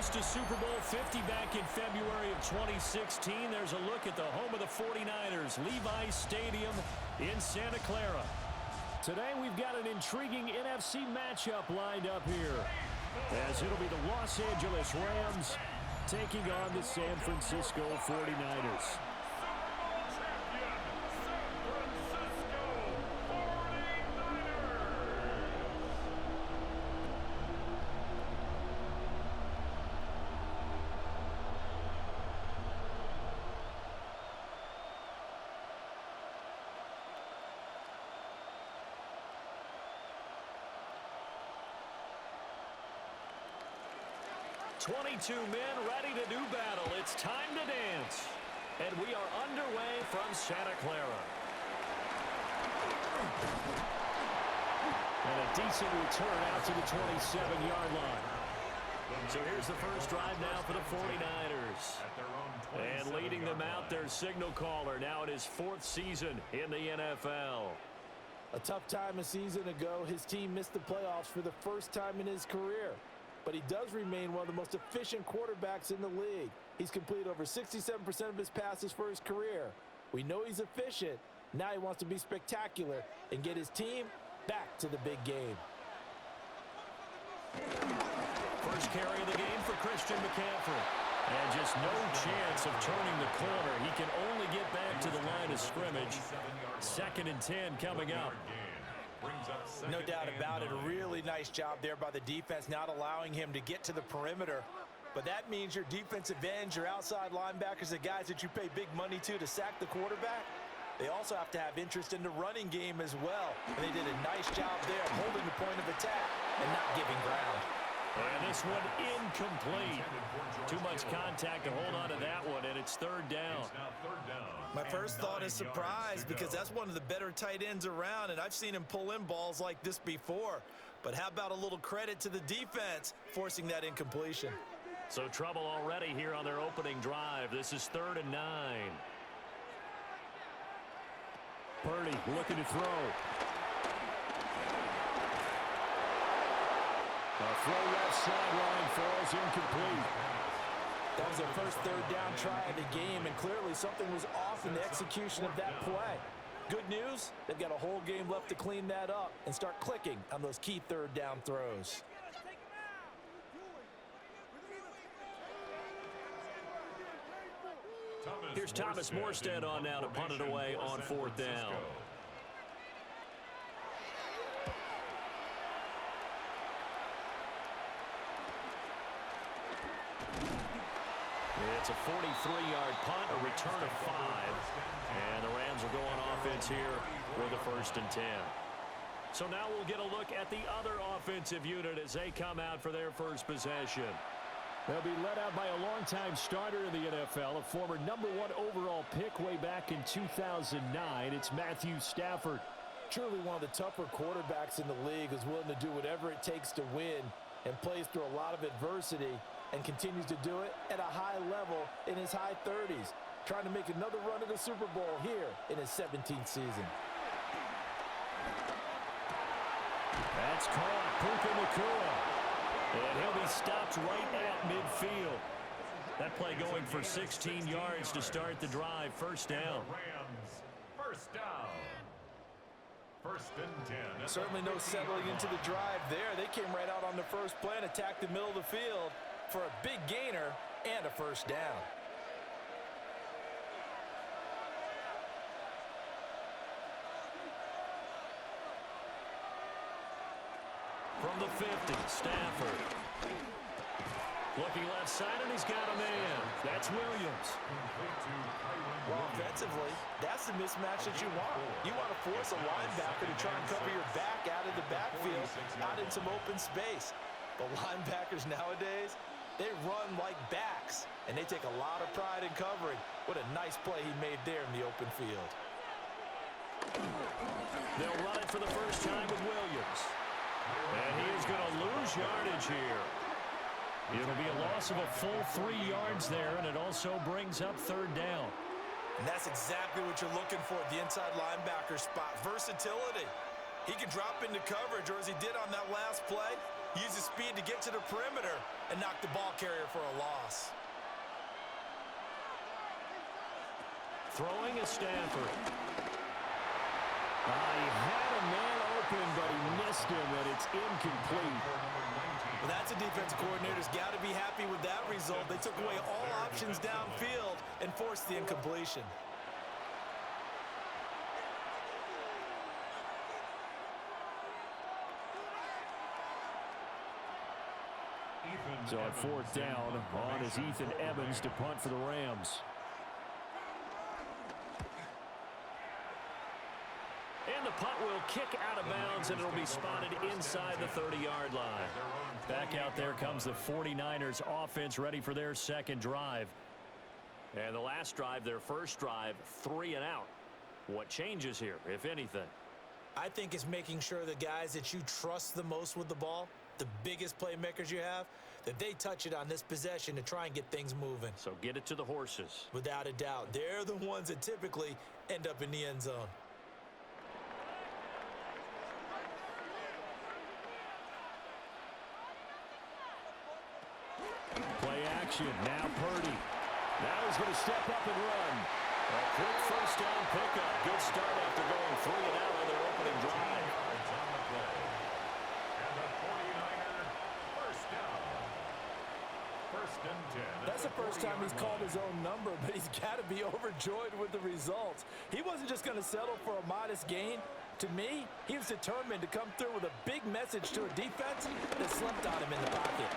host to Super Bowl 50 back in February of 2016. There's a look at the home of the 49ers, Levi's Stadium in Santa Clara. Today we've got an intriguing NFC matchup lined up here, as it'll be the Los Angeles Rams taking on the San Francisco 49ers. 22 men ready to do battle. It's time to dance. And we are underway from Santa Clara. And a decent return out to the 27-yard line. So here's the first drive now for the 49ers. And leading them out, their signal caller, now in his 4th season in the NFL. A tough time a season ago, his team missed the playoffs for the first time in his career. But he does remain one of the most efficient quarterbacks in the league. He's completed over 67% of his passes for his career. We know he's efficient. Now he wants to be spectacular and get his team back to the big game. First carry of the game for Christian McCaffrey. And just no chance of turning the corner. He can only get back to the line of scrimmage. 2nd and 10 coming up. No doubt about it. A really nice job there by the defense, not allowing him to get to the perimeter. But that means your defensive ends, your outside linebackers, the guys that you pay big money to sack the quarterback, they also have to have interest in the running game as well. And they did a nice job there holding the point of attack and not giving ground. And this one incomplete. Too much contact to hold on to that one, and it's 3rd down. My first thought is surprise, because that's one of the better tight ends around, and I've seen him pull in balls like this before. But how about a little credit to the defense forcing that incompletion? So trouble already here on their opening drive. This is 3rd and 9. Purdy looking to throw. A throw left sideline falls incomplete. That was their first 3rd down try of the game, and clearly something was off in the execution of that play. Good news, they've got a whole game left to clean that up and start clicking on those key 3rd down throws. Here's Thomas Morstead on now to punt it away on 4th down. It's a 43-yard punt, a return of 5. And the Rams are going offense here with a 1st and 10. So now we'll get a look at the other offensive unit as they come out for their first possession. They'll be led out by a longtime starter in the NFL, a former #1 overall pick way back in 2009. It's Matthew Stafford. Truly one of the tougher quarterbacks in the league, is willing to do whatever it takes to win and plays through a lot of adversity and continues to do it at a high level in his high 30s, trying to make another run at the Super Bowl here in his 17th season. That's caught, Puka Nacua. And he'll be stopped right at midfield. That play going for 16 yards to start the drive. 1st down. First down. 1st and 10. Certainly no settling into the drive there. They came right out on the first play and attacked the middle of the field for a big gainer and a 1st down. From the 50, Stafford. Looking left side, and he's got a man. That's Williams. Well, offensively, that's the mismatch that you want. You want to force a linebacker to try and cover your back out of the backfield, out in some open space. But linebackers nowadays, they run like backs, and they take a lot of pride in covering. What a nice play he made there in the open field. They'll run it for the first time with Williams. And he is going to lose yardage here. It'll be a loss of a full 3 yards there, and it also brings up 3rd down. And that's exactly what you're looking for at the inside linebacker spot. Versatility. He can drop into coverage, or as he did on that last play, Uses speed to get to the perimeter and knock the ball carrier for a loss. Throwing is Stafford. He had a man open, but he missed him, and it's incomplete. Well, that's a defensive coordinator's got to be happy with that result. They took away all options downfield and forced the incompletion. So on fourth down, on is Ethan Evans to punt for the Rams. And the punt will kick out of bounds, and it'll be spotted inside the 30-yard line. Back out there comes the 49ers offense, ready for their second drive. And the last drive, their first drive, 3 and out. What changes here, if anything? I think it's making sure the guys that you trust the most with the ball, the biggest playmakers you have, that they touch it on this possession to try and get things moving. So get it to the horses. Without a doubt. They're the ones that typically end up in the end zone. Play action. Now Purdy. Now he's going to step up and run. A quick first down pickup. Good start after going 3 and out on their opening drive. And the 49er first down. First and 10. That's the first time he's called his own number, but he's got to be overjoyed with the results. He wasn't just going to settle for a modest gain. To me, he was determined to come through with a big message to a defense that slept on him in the pocket.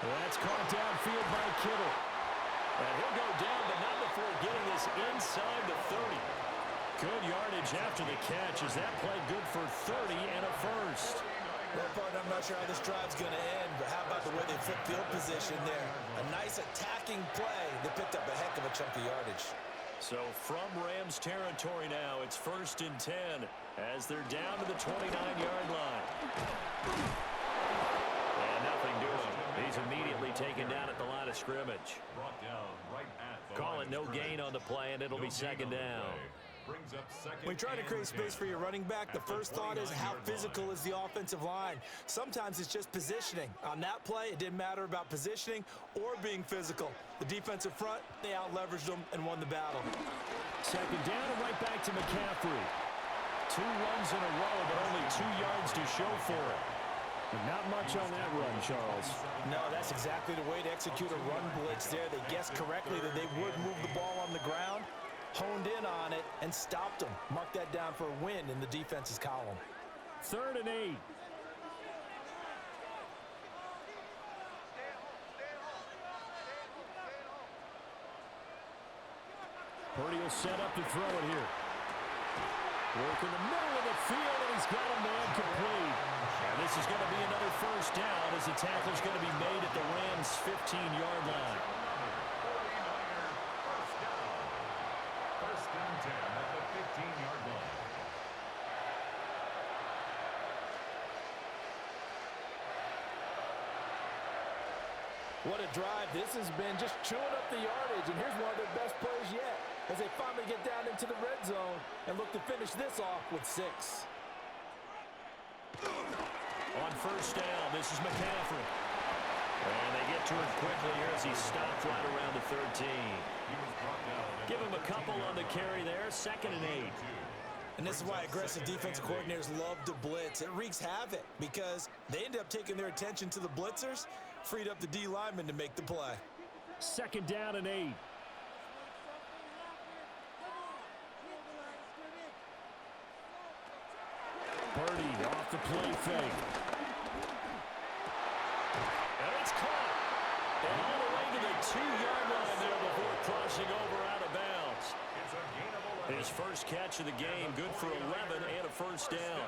That's caught downfield by Kittle. And he'll go down, but not before getting this inside the 30. Good yardage after the catch. Is that play good for 30 and a first? Well, partner, I'm not sure how this drive's going to end, but how about the way they flip field position there? A nice attacking play that picked up a heck of a chunk of yardage. So from Rams territory now, it's first and 10 as they're down to the 29-yard line. And nothing doing. He's immediately taken down at the line of scrimmage. Brought down right at the Call line it no of gain on the play, and it'll be second down. Brings up second. When you try to create space for your running back, the first thought is how physical is the offensive line. Sometimes it's just positioning. On that play, it didn't matter about positioning or being physical. The defensive front, they out-leveraged them and won the battle. Second down and right back to McCaffrey. 2 runs in a row, but only 2 yards to show for it. Not much on that run, Charles. No, that's exactly the way to execute a run blitz there. They guessed correctly that they would move the ball on the ground, honed in on it, and stopped them. Mark that down for a win in the defense's column. 3rd and 8. Purdy will set up to throw it here. Work in the middle of the field, and he's got a man complete. And this is going to be another first down as the tackle's going to be made at the Rams' 15-yard line. 49er first down. First and 10 at the 15-yard line. What a drive this has been, just chewing up the yardage, and here's one of their best plays yet as they finally get down into the red zone and look to finish this off with 6. On first down, this is McCaffrey. And they get to him quickly here as he stopped right around the 13. Give him a couple on the carry there, 2nd and 8. And this is why aggressive defensive coordinators love to blitz. It wreaks havoc because they end up taking their attention to the blitzers, freed up the D lineman to make the play. 2nd down and 8. Purdy off the play fake. And it's caught. And all the way to the 2-yard line there before crossing over out of bounds. It's a gain of 11. His first catch of the game, good for 11 and a first down.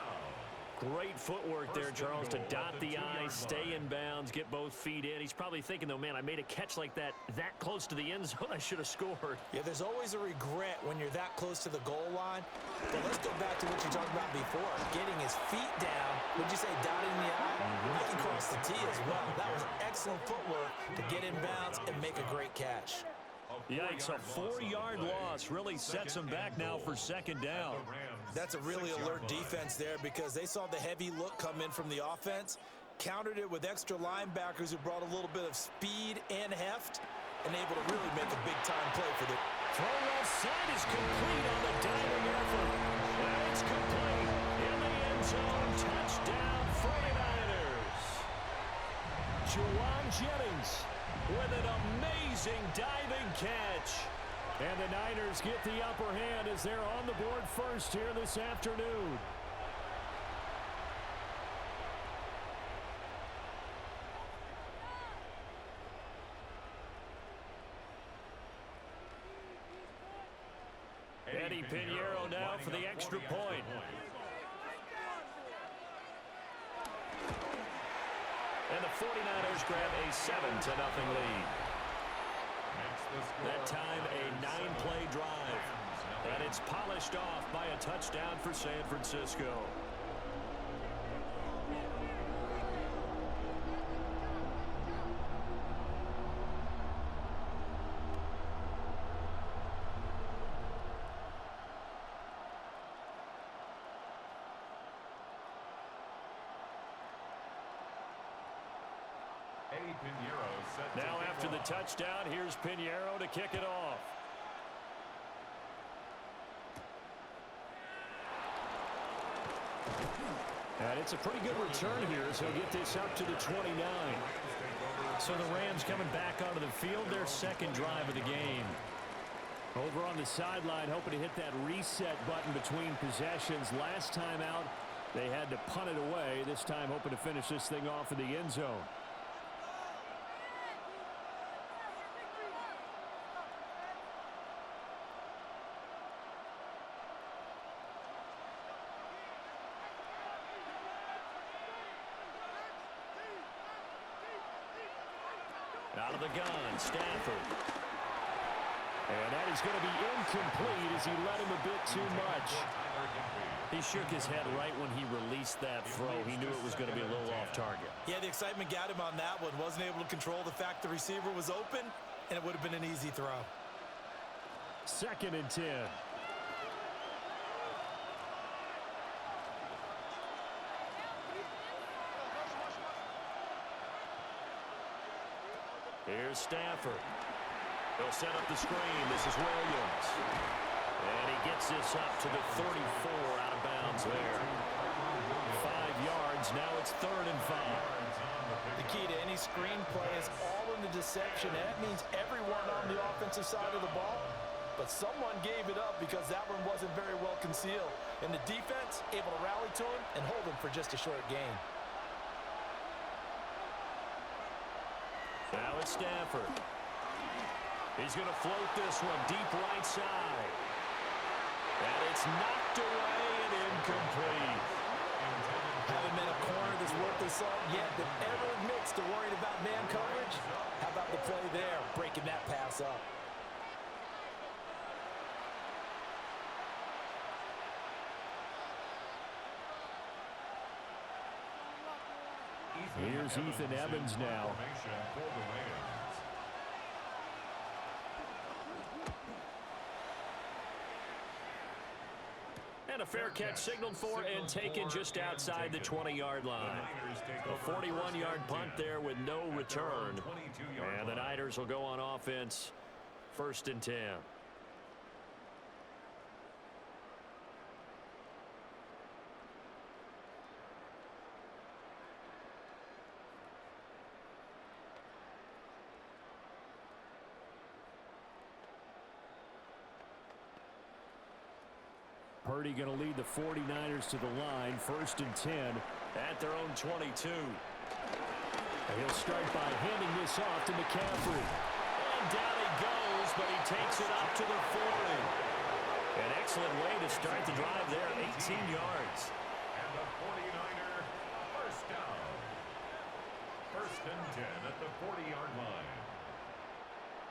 Great footwork there, Charles, to dot the I, stay in bounds, get both feet in. He's probably thinking, though, man, I made a catch like that close to the end zone. I should have scored. Yeah, there's always a regret when you're that close to the goal line. But let's go back to what you talked about before. Getting his feet down. Would you say dotting the I? He can cross the T as well. That was excellent footwork to get in bounds and make a great catch. Yikes, a 4-yard loss really sets him back now for second down. That's a really alert defense there because they saw the heavy look come in from the offense, countered it with extra linebackers who brought a little bit of speed and heft, and able to really make a big-time play for the... Throw left side is complete on the diving effort. And it's complete in the end zone. Touchdown, 49ers. Juwan Jennings with an amazing diving catch. And the Niners get the upper hand as they're on the board first here this afternoon. Eddie Pinheiro now for the extra point. And the 49ers grab a 7-0 lead. That time a 9-play drive. And it's polished off by a touchdown for San Francisco. Now after the touchdown, here's Pinheiro to kick it off. And it's a pretty good return here, so he'll get this up to the 29. So the Rams coming back onto the field, their second drive of the game. Over on the sideline, hoping to hit that reset button between possessions. Last time out, they had to punt it away. This time hoping to finish this thing off in the end zone. Out of the gun, Stafford. And that is going to be incomplete as he let him a bit too much. He shook his head right when he released that throw. He knew it was going to be a little off target. Yeah, the excitement got him on that one. Wasn't able to control the fact the receiver was open, and it would have been an easy throw. 2nd and 10. Here's Stafford. He'll set up the screen. This is Williams. And he gets this up to the 34 out of bounds there. 5 yards. Now it's 3rd and 5. The key to any screen play is all in the deception. And that means everyone on the offensive side of the ball. But someone gave it up because that one wasn't very well concealed. And the defense able to rally to him and hold him for just a short gain. Now it's Stafford. He's going to float this one deep right side. And it's knocked away and incomplete. Haven't been a corner that's worth the salt yet that ever admits to worrying about man coverage. How about the play there, breaking that pass up? Here's Ethan Evans now. And a fair catch signaled for and taken just outside the 20-yard line. A 41-yard punt there with no return. And the Niners will go on offense, 1st and 10. Purdy going to lead the 49ers to the line, 1st and 10 at their own 22. And he'll start by handing this off to McCaffrey. And down he goes, but he takes it up to the 40. An excellent way to start the drive there, 18 yards. And the 49er first down. 1st and 10 at the 40-yard line.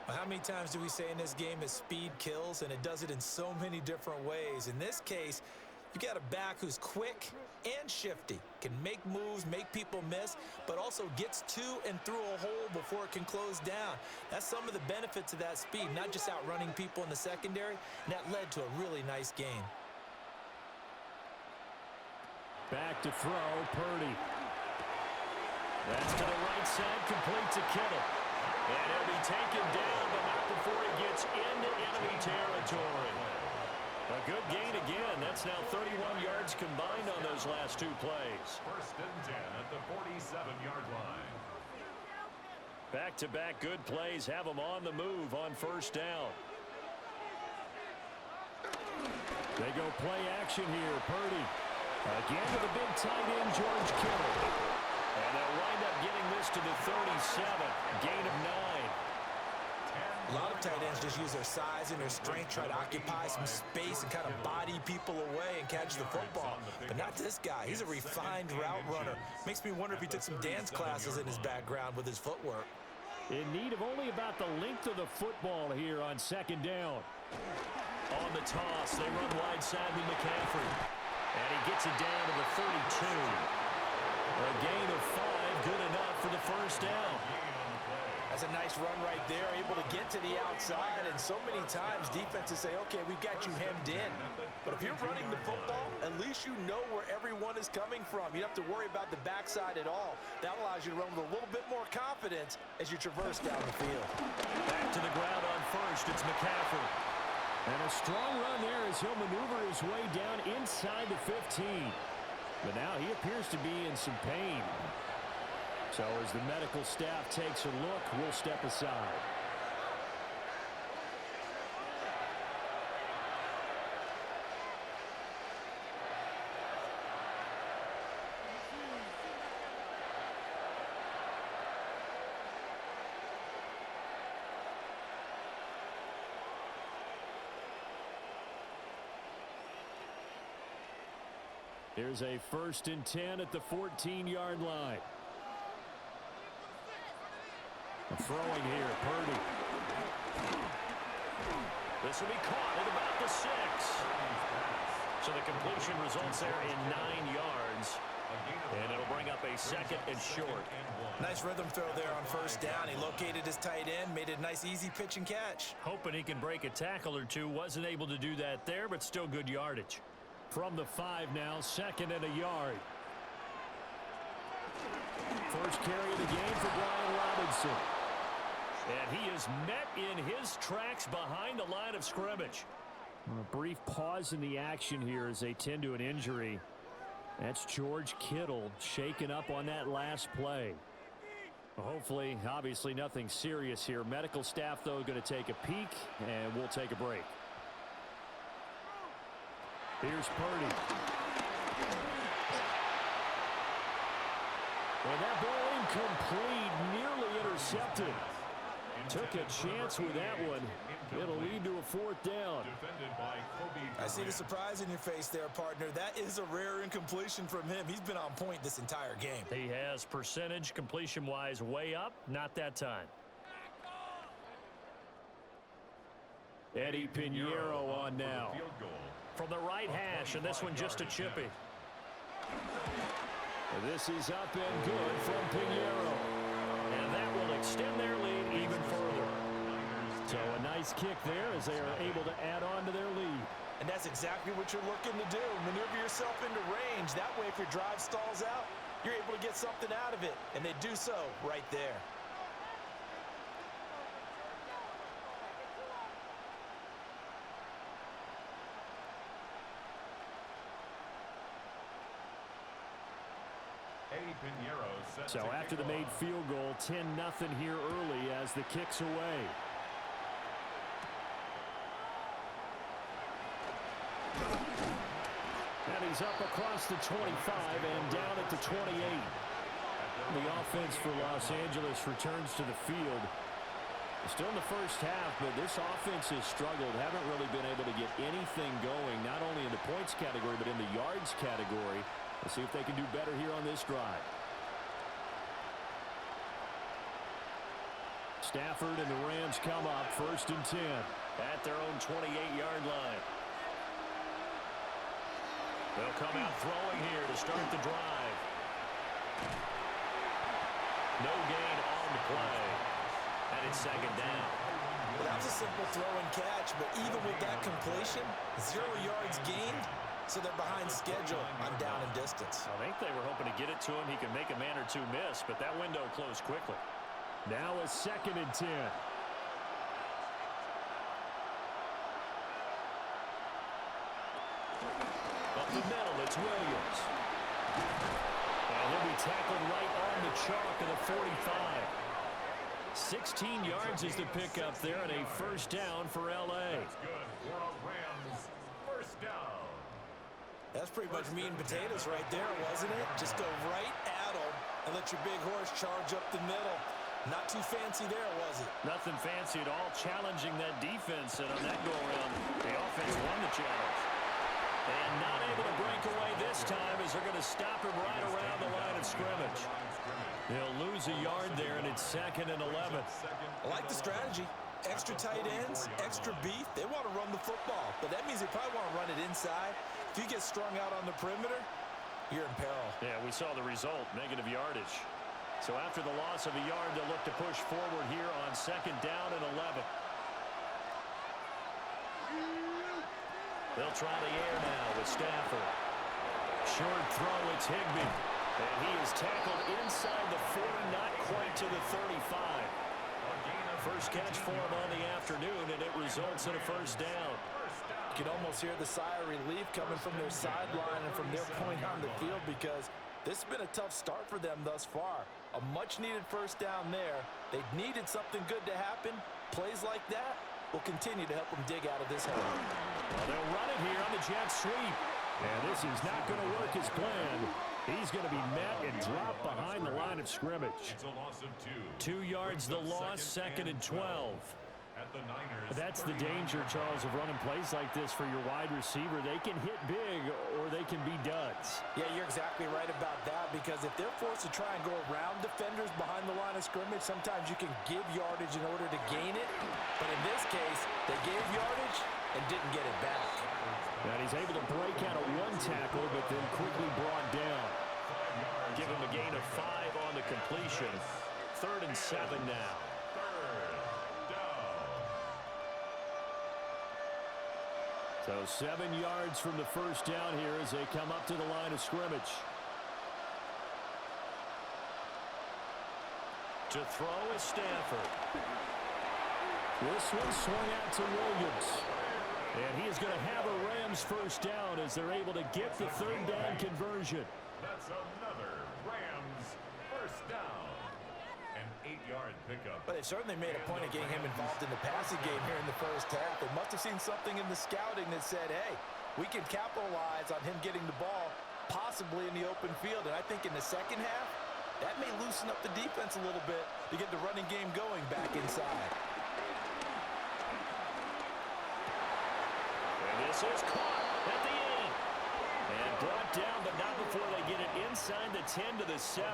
How many times do we say in this game is speed kills, and it does it in so many different ways. In this case, you got a back who's quick and shifty, can make moves, make people miss, but also gets to and through a hole before it can close down. That's some of the benefits of that speed, not just outrunning people in the secondary, and that led to a really nice game. Back to throw, Purdy. That's to the right side, complete to Kittle. And he'll be taken down, but not before he gets into enemy territory. A good gain again. That's now 31 yards combined on those last two plays. First and 10 at the 47-yard line. Back-to-back good plays have them on the move on first down. They go play action here. Purdy. Again to the big tight end, George Kittle. And they'll wind up getting this to the 37. Gain of 9. A lot of tight ends just use their size and their strength, try to occupy some space and kind of body people away and catch the football. But not this guy. He's a refined route runner. Makes me wonder if he took some dance classes in his background with his footwork. In need of only about the length of the football here on second down. On the toss, they run wide side with McCaffrey. And he gets it down to the 32. A gain of 5, good enough for the first down. That's a nice run right there, able to get to the outside, and so many times defenses say, okay, we've got you hemmed in. But if you're running the football, at least you know where everyone is coming from. You don't have to worry about the backside at all. That allows you to run with a little bit more confidence as you traverse down the field. Back to the ground on first, it's McCaffrey. And a strong run there as he'll maneuver his way down inside the 15. But now he appears to be in some pain. So as the medical staff takes a look, we'll step aside. Here's a 1st and 10 at the 14-yard line. Throwing here, Purdy. This will be caught at about the 6. So the completion results there in 9 yards. And it'll bring up a 2nd and short. Nice rhythm throw there on first down. He located his tight end, made it a nice easy pitch and catch. Hoping he can break a tackle or two. Wasn't able to do that there, but still good yardage. From the 5 now, 2nd and a yard. First carry of the game for Brian Robinson. And he is met in his tracks behind the line of scrimmage. A brief pause in the action here as they tend to an injury. That's George Kittle shaken up on that last play. Hopefully, obviously nothing serious here. Medical staff, though, going to take a peek, and we'll take a break. Here's Purdy. And that ball incomplete, nearly intercepted. Took a chance with that one. It'll lead to a 4th down. I see the surprise in your face there, partner. That is a rare incompletion from him. He's been on point this entire game. He has percentage completion-wise way up. Not that time. Eddie Pinheiro on now. From the right hash, and this one just a chippy. This is up and good from Pinheiro. And that will extend their lead even further. So a nice kick there as they are able to add on to their lead. And that's exactly what you're looking to do. Maneuver yourself into range. That way, if your drive stalls out, you're able to get something out of it. And they do so right there. So after the made field goal, 10-0 here early as the kick's away. And he's up across the 25 and down at the 28. The offense for Los Angeles returns to the field. Still in the first half, but this offense has struggled. Haven't really been able to get anything going, not only in the points category, but in the yards category. Let's see if they can do better here on this drive. Stafford and the Rams come up 1st and 10 at their own 28-yard line. They'll come out throwing here to start the drive. No gain on the play. And it's 2nd down. Well, that was a simple throw and catch, but even with that completion, 0 yards gained, so they're behind schedule on down and distance. I think they were hoping to get it to him. He could make a man or two miss, but that window closed quickly. Now a 2nd and 10. Up the middle, it's Williams. And he'll be tackled right on the chalk of the 45. 16 yards is the pickup there, and a first down for L.A. That's good for a Rams first down. That's pretty much meat and potatoes right there, wasn't it? Just go right at them and let your big horse charge up the middle. Not too fancy there, was it? Nothing fancy at all, challenging that defense, and on that go-around, the offense won the challenge. And not able to break away this time as they're going to stop him right around the line of scrimmage. They'll lose a yard there, and it's 2nd and 11. I like the strategy. Extra tight ends, extra beef. They want to run the football, but that means they probably want to run it inside. If you get strung out on the perimeter, you're in peril. Yeah, we saw the result, negative yardage. So after the loss of a yard, they'll look to push forward here on 2nd down and 11. They'll try the air now with Stafford. Short throw, it's Higbee. And he is tackled inside the 40, not quite to the 35. First catch for him on the afternoon, and it results in a first down. You can almost hear the sigh of relief coming from their sideline and from their point on the field, because this has been a tough start for them thus far. A much-needed first down there. They've needed something good to happen. Plays like that will continue to help them dig out of this hole. Well, they'll run it here on the jet sweep. And this is not going to work as planned. He's going to be met and dropped behind the line of scrimmage. It's a loss of 2. 2 yards the loss, 2nd and 12. At the Niners. That's the danger, Charles, of running plays like this for your wide receiver. They can hit big or they can be duds. Yeah, you're exactly right about that, because if they're forced to try and go around defenders behind the line of scrimmage, sometimes you can give yardage in order to gain it. But in this case, they gave yardage and didn't get it back. And he's able to break out of one tackle, but then quickly brought down. Give him a gain of 5 on the completion. 3rd and 7 now. So 7 yards from the first down here as they come up to the line of scrimmage. To throw is Stafford. This one swung out to Williams. And he is going to have a Rams first down as they're able to get the 3rd down conversion. That's another Rams first down. An 8-yard pickup. But they've certainly made a point of getting him involved in the passing game here in the first half. They must have seen something in the scouting that said, hey, we can capitalize on him getting the ball possibly in the open field. And I think in the second half, that may loosen up the defense a little bit to get the running game going back inside. And this is caught at the end. And brought down, but not before they get it inside the 10 to the 7.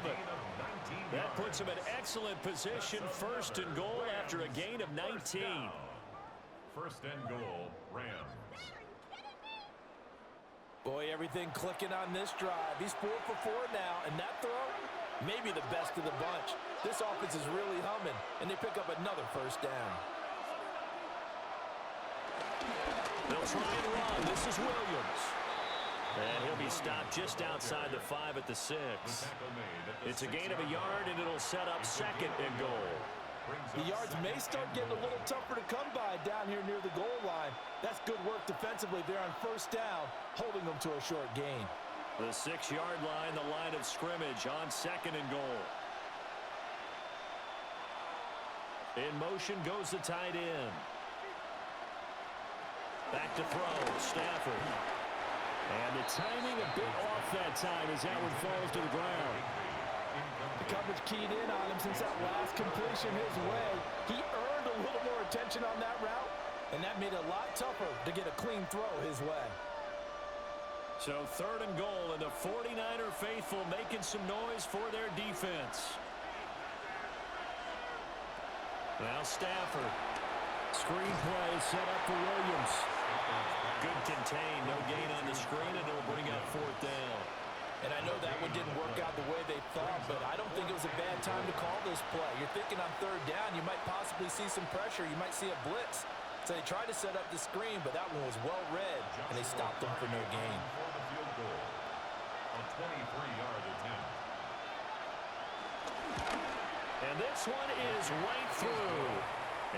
That puts him in excellent position, 1st and goal after a gain of 19. 1st and goal, Rams. Boy, everything clicking on this drive. He's 4 for 4 now, and that throw, maybe the best of the bunch. This offense is really humming, and they pick up another first down. They'll try and run. This is Williams. And he'll be stopped just outside the 5 at the 6. It's a gain of a yard, and it'll set up 2nd and goal. The yards may start getting a little tougher to come by down here near the goal line. That's good work defensively there on first down, holding them to a short gain. The 6-yard line, the line of scrimmage on 2nd and goal. In motion goes the tight end. Back to throw, Stafford. And the timing a bit off that time as that one falls to the ground. The coverage keyed in on him since that last completion his way. He earned a little more attention on that route, and that made it a lot tougher to get a clean throw his way. So 3rd and goal, and the 49er faithful making some noise for their defense. Now Stafford. Screen play set up for Williams. Good contain, no gain on the screen, and it'll bring up 4th down. And I know that one didn't work out the way they thought, but I don't think it was a bad time to call this play. You're thinking on 3rd down, you might possibly see some pressure. You might see a blitz. It's So they tried to set up the screen, but that one was well read, and they stopped them for no gain. For the field goal. A 23-yard attempt. And this one is right through.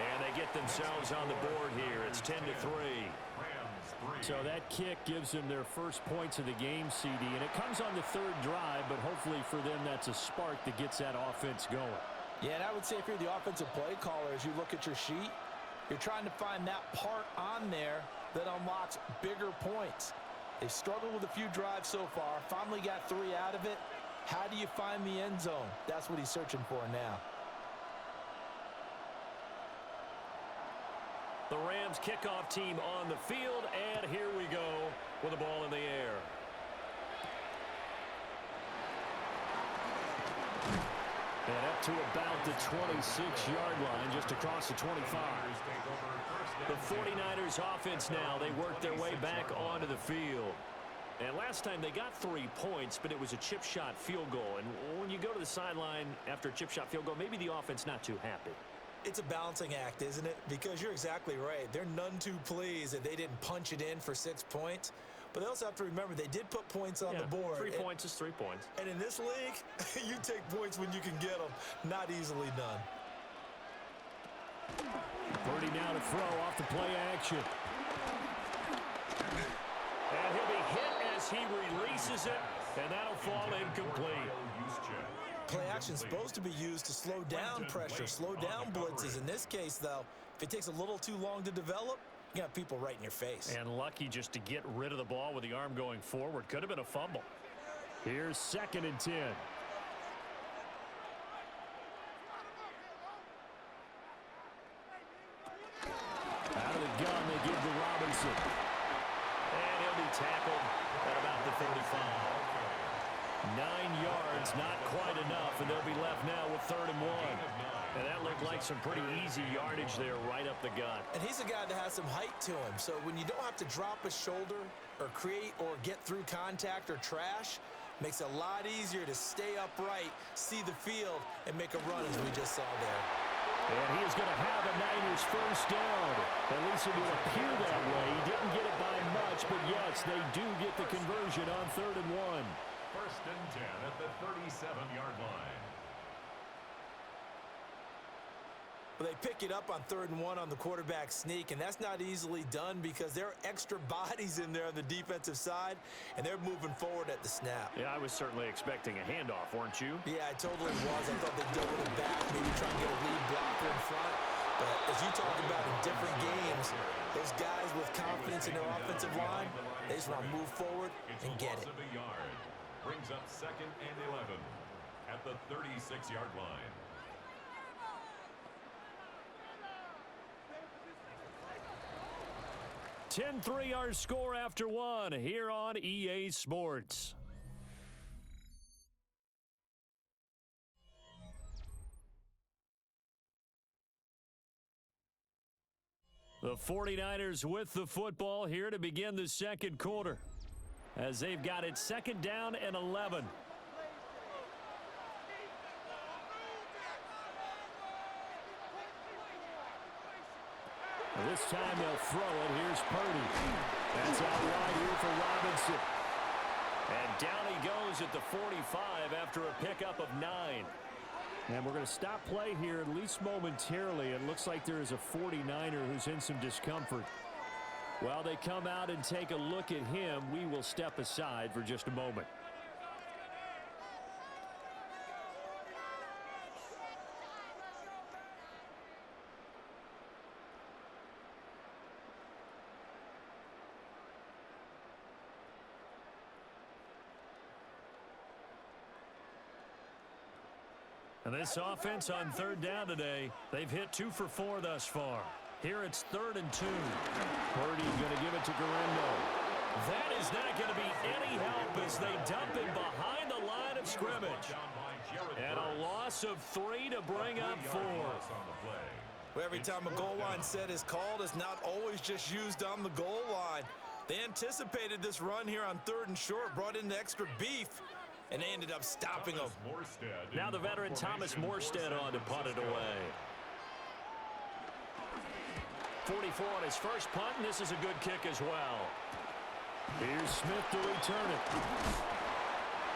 And they get themselves on the board here. It's 10-3. So that kick gives them their first points of the game, CD. And it comes on the third drive, but hopefully for them that's a spark that gets that offense going. Yeah, and I would say if you're the offensive play caller, as you look at your sheet, you're trying to find that part on there that unlocks bigger points. They've struggled with a few drives so far, finally got 3 out of it. How do you find the end zone? That's what he's searching for now. The Rams kickoff team on the field, and here we go with the ball in the air. And up to about the 26-yard line, just across the 25. The 49ers offense now, they work their way back onto the field. And last time they got 3 points, but it was a chip shot field goal. And when you go to the sideline after a chip shot field goal, maybe the offense not too happy. It's a balancing act, isn't it? Because you're exactly right. They're none too pleased that they didn't punch it in for 6 points. But they also have to remember they did put points on the board. 3 points is 3 points. And in this league, you take points when you can get them. Not easily done. Purdy now to throw off the play action. And he'll be hit as he releases it, and that'll fall incomplete. Play action is supposed to be used to slow down pressure, slow down blitzes. In this case, though, if it takes a little too long to develop, you got people right in your face. And lucky just to get rid of the ball with the arm going forward. Could have been a fumble. Here's 2nd and 10. Out of the gun, they give to Robinson. And he'll be tackled at about the 35. 9 yards, not quite enough, and they'll be left now with 3rd and 1. And that looked like some pretty easy yardage there right up the gut. And he's a guy that has some height to him, so when you don't have to drop a shoulder or create or get through contact or trash, makes it a lot easier to stay upright, see the field, and make a run as we just saw there. And he is going to have a Niners first down. At least it will appear that way. He didn't get it by much, but yes, they do get the conversion on 3rd and 1. 1st and 10 at the 37-yard line. Well, they pick it up on 3rd and 1 on the quarterback sneak, and that's not easily done because there are extra bodies in there on the defensive side, and they're moving forward at the snap. Yeah, I was certainly expecting a handoff, weren't you? Yeah, I totally was. I thought they'd double it back, maybe try and get a lead blocker in front. But as you talk about in different games, those guys with confidence in their offensive line, they just want to move forward and get it. Brings up 2nd and 11 at the 36-yard line. $10-3 our score after 1 here on EA Sports. The 49ers with the football here to begin the 2nd quarter, as they've got it 2nd down and 11. This time they'll throw it. Here's Purdy. That's out wide here for Robinson. And down he goes at the 45 after a pickup of 9. And we're going to stop play here at least momentarily. It looks like there is a 49er who's in some discomfort. While they come out and take a look at him, we will step aside for just a moment. And this offense on 3rd down today, they've hit 2 for 4 thus far. Here it's 3rd and 2. Purdy going to give it to Garendo. That is not going to be any help as they dump him behind the line of scrimmage. And a loss of 3 to bring up 4. Well, every time a goal line set is called, it's not always just used on the goal line. They anticipated this run here on 3rd and short, brought in the extra beef, and they ended up stopping him. Now the veteran Thomas Morstead on to punt it away. 44 on his first punt, and this is a good kick as well. Here's Smith to return it.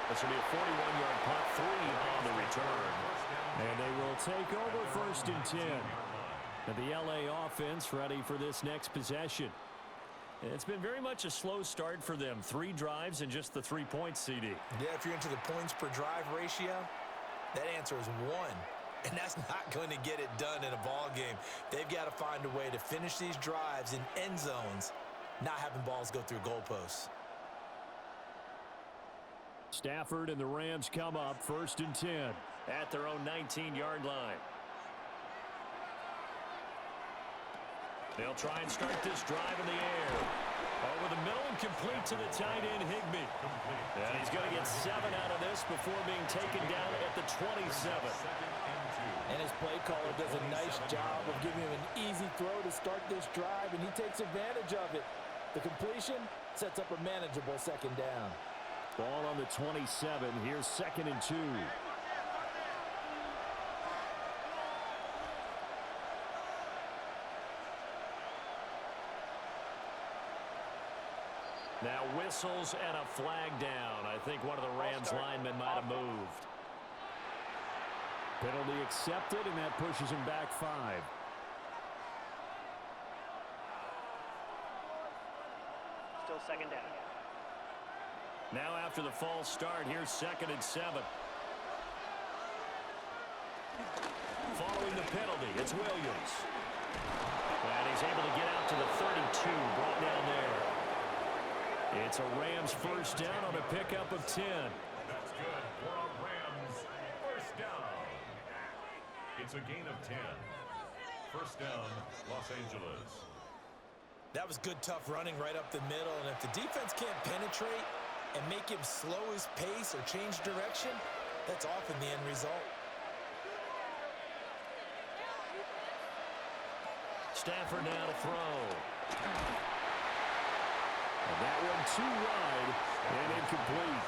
This will be a 41-yard punt, 3 on the return. And they will take over first and 10. And the LA offense ready for this next possession. It's been very much a slow start for them. 3 drives and just the 3 points, CD. Yeah, if you're into the points per drive ratio, that answer is 1. And that's not going to get it done in a ball game. They've got to find a way to finish these drives in end zones, not having balls go through goalposts. Stafford and the Rams come up first and 10 at their own 19-yard line. They'll try and start this drive in the air. Over the middle and complete to the tight end, Higbee. And he's going to get 7 out of this before being taken down at the 27. And his play caller does a nice job of giving him an easy throw to start this drive, and he takes advantage of it. The completion sets up a manageable second down. Ball on the 27. Here's 2nd and 2. Now whistles and a flag down. I think one of the Rams linemen might have moved. Penalty accepted, and that pushes him back 5. Still second down. Now after the false start, here's 2nd and 7. Following the penalty, it's Williams. And he's able to get out to the 32, brought down there. It's a Rams first down on a pickup of 10. That's good for a Rams first down. It's a gain of 10. First down, Los Angeles. That was good, tough running right up the middle. And if the defense can't penetrate and make him slow his pace or change direction, that's often the end result. Stafford now to throw. And that one too wide and incomplete.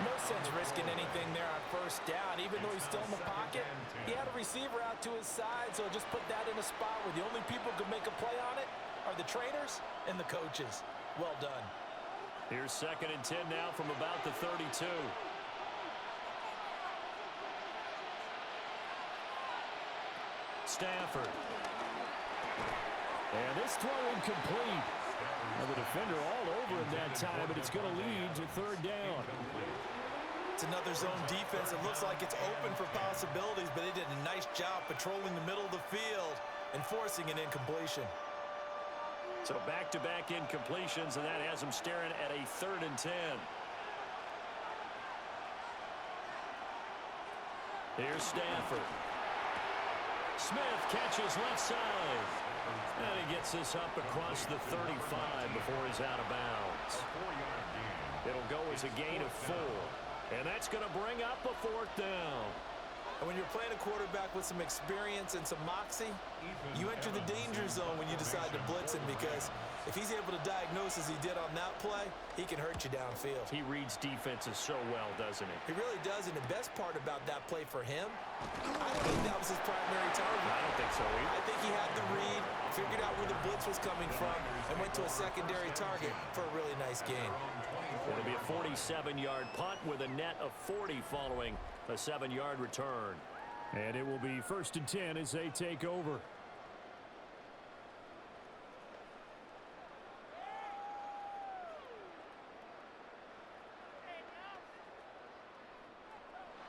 No sense risking anything there on first down. Even though he's still in the pocket, he had a receiver out to his side, so just put that in a spot where the only people who can make a play on it are the trainers and the coaches. Well done. Here's 2nd and 10 now from about the 32. Stafford. And this throw incomplete. Now the defender all over him that time, but it's going to lead to 3rd down. It's another zone defense. It looks like it's open for possibilities, but they did a nice job patrolling the middle of the field and forcing an incompletion. So back-to-back incompletions, and that has him staring at a 3rd and 10. Here's Stafford. Smith catches left side. And he gets this up across the 35 before he's out of bounds. It'll go as a gain of 4. And that's going to bring up a 4th down. And when you're playing a quarterback with some experience and some moxie, you enter the danger zone when you decide to blitz him, because if he's able to diagnose as he did on that play, he can hurt you downfield. He reads defenses so well, doesn't he? He really does, and the best part about that play for him, I don't think that was his primary target. I don't think so either. I think he had the read, figured out where the blitz was coming from, and went to a secondary target for a really nice gain. It'll be a 47-yard punt with a net of 40 following a 7-yard return. And it will be 1st and 10 as they take over.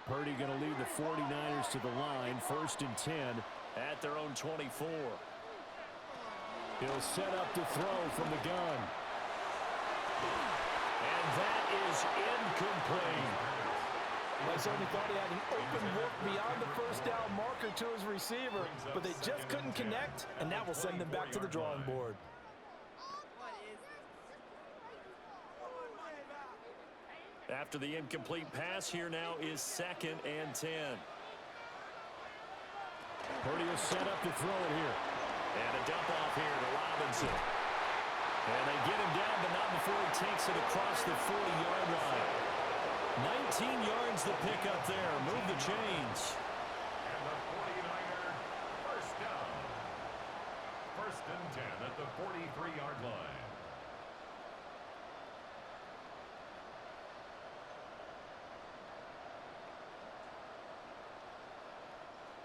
Purdy going to lead the 49ers to the line. 1st and 10 at their own 24. He'll set up to throw from the gun. And that is incomplete. I certainly thought he had an open look beyond the first down marker to his receiver, but they just couldn't connect, and that will send them back to the drawing board. After the incomplete pass, here now is 2nd and 10. Purdy will set up to throw it here. And a dump off here to Robinson. And they get him down, but not before he takes it across the 40-yard line. 19 yards the pickup there. Move the chains. And the 49er first down. First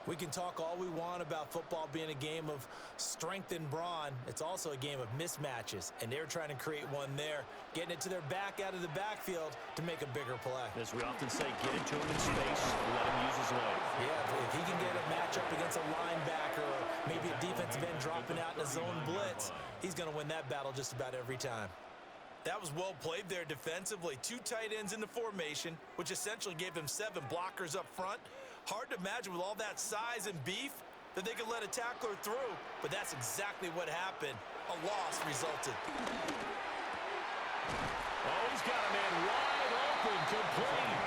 We can talk all we want about football being a game of strength and brawn. It's also a game of mismatches, and they're trying to create one there, getting it to their back out of the backfield to make a bigger play. As we often say, get into him in space, let him use his legs. Yeah, if he can get a matchup against a linebacker or maybe a defensive end dropping out in a zone blitz, he's going to win that battle just about every time. That was well played there defensively. 2 tight ends in the formation, which essentially gave them 7 blockers up front. Hard to imagine with all that size and beef that they could let a tackler through, but that's exactly what happened. A loss resulted. Oh, he's got a man wide open, complete.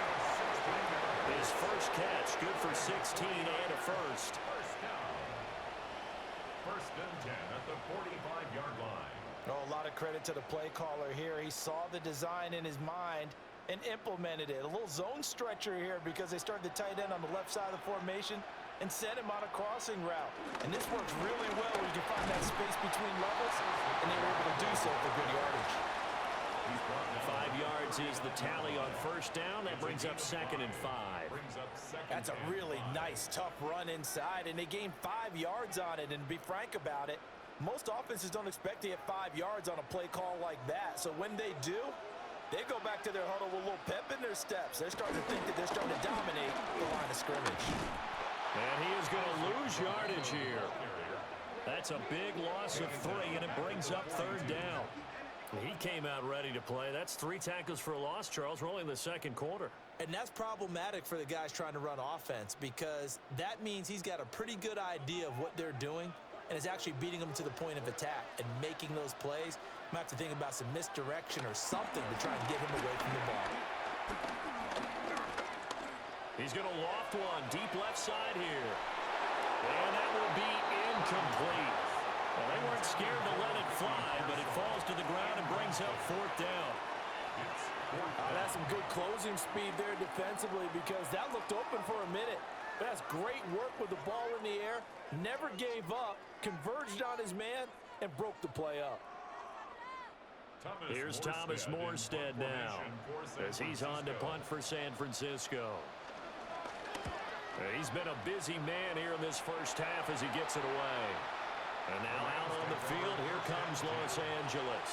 His first catch, good for 16 and a first. First and 10 at the 45-yard line. Oh, a lot of credit to the play caller here. He saw the design in his mind and implemented it. A little zone stretcher here because they started the tight end on the left side of the formation and sent him on a crossing route. And this works really well where you can find that space between levels, and they were able to do so for good yardage. 5 yards is the tally on first down. That brings up 2nd and 5. That's a really nice, tough run inside, and they gained 5 yards on it. And to be frank about it, most offenses don't expect to hit 5 yards on a play call like that. So when they do, they go back to their huddle with a little pep in their steps. They're starting to think that they're starting to dominate the line of scrimmage. And he is going to lose yardage here. That's a big loss of 3, and it brings up 3rd down. He came out ready to play. That's 3 tackles for a loss, Charles. We're only in the 2nd quarter. And that's problematic for the guys trying to run offense because that means he's got a pretty good idea of what they're doing and is actually beating them to the point of attack and making those plays. Might have to think about some misdirection or something to try and get him away from the ball. He's going to loft one deep left side here. And that will be incomplete. Well, they weren't scared to let it fly, but it falls to the ground and brings up 4th down. That's some good closing speed there defensively because that looked open for a minute. But that's great work with the ball in the air. Never gave up, converged on his man, and broke the play up. Here's Thomas Morstead now as he's on to punt for San Francisco. He's been a busy man here in this first half as he gets it away. And now out on the field, here comes Los Angeles.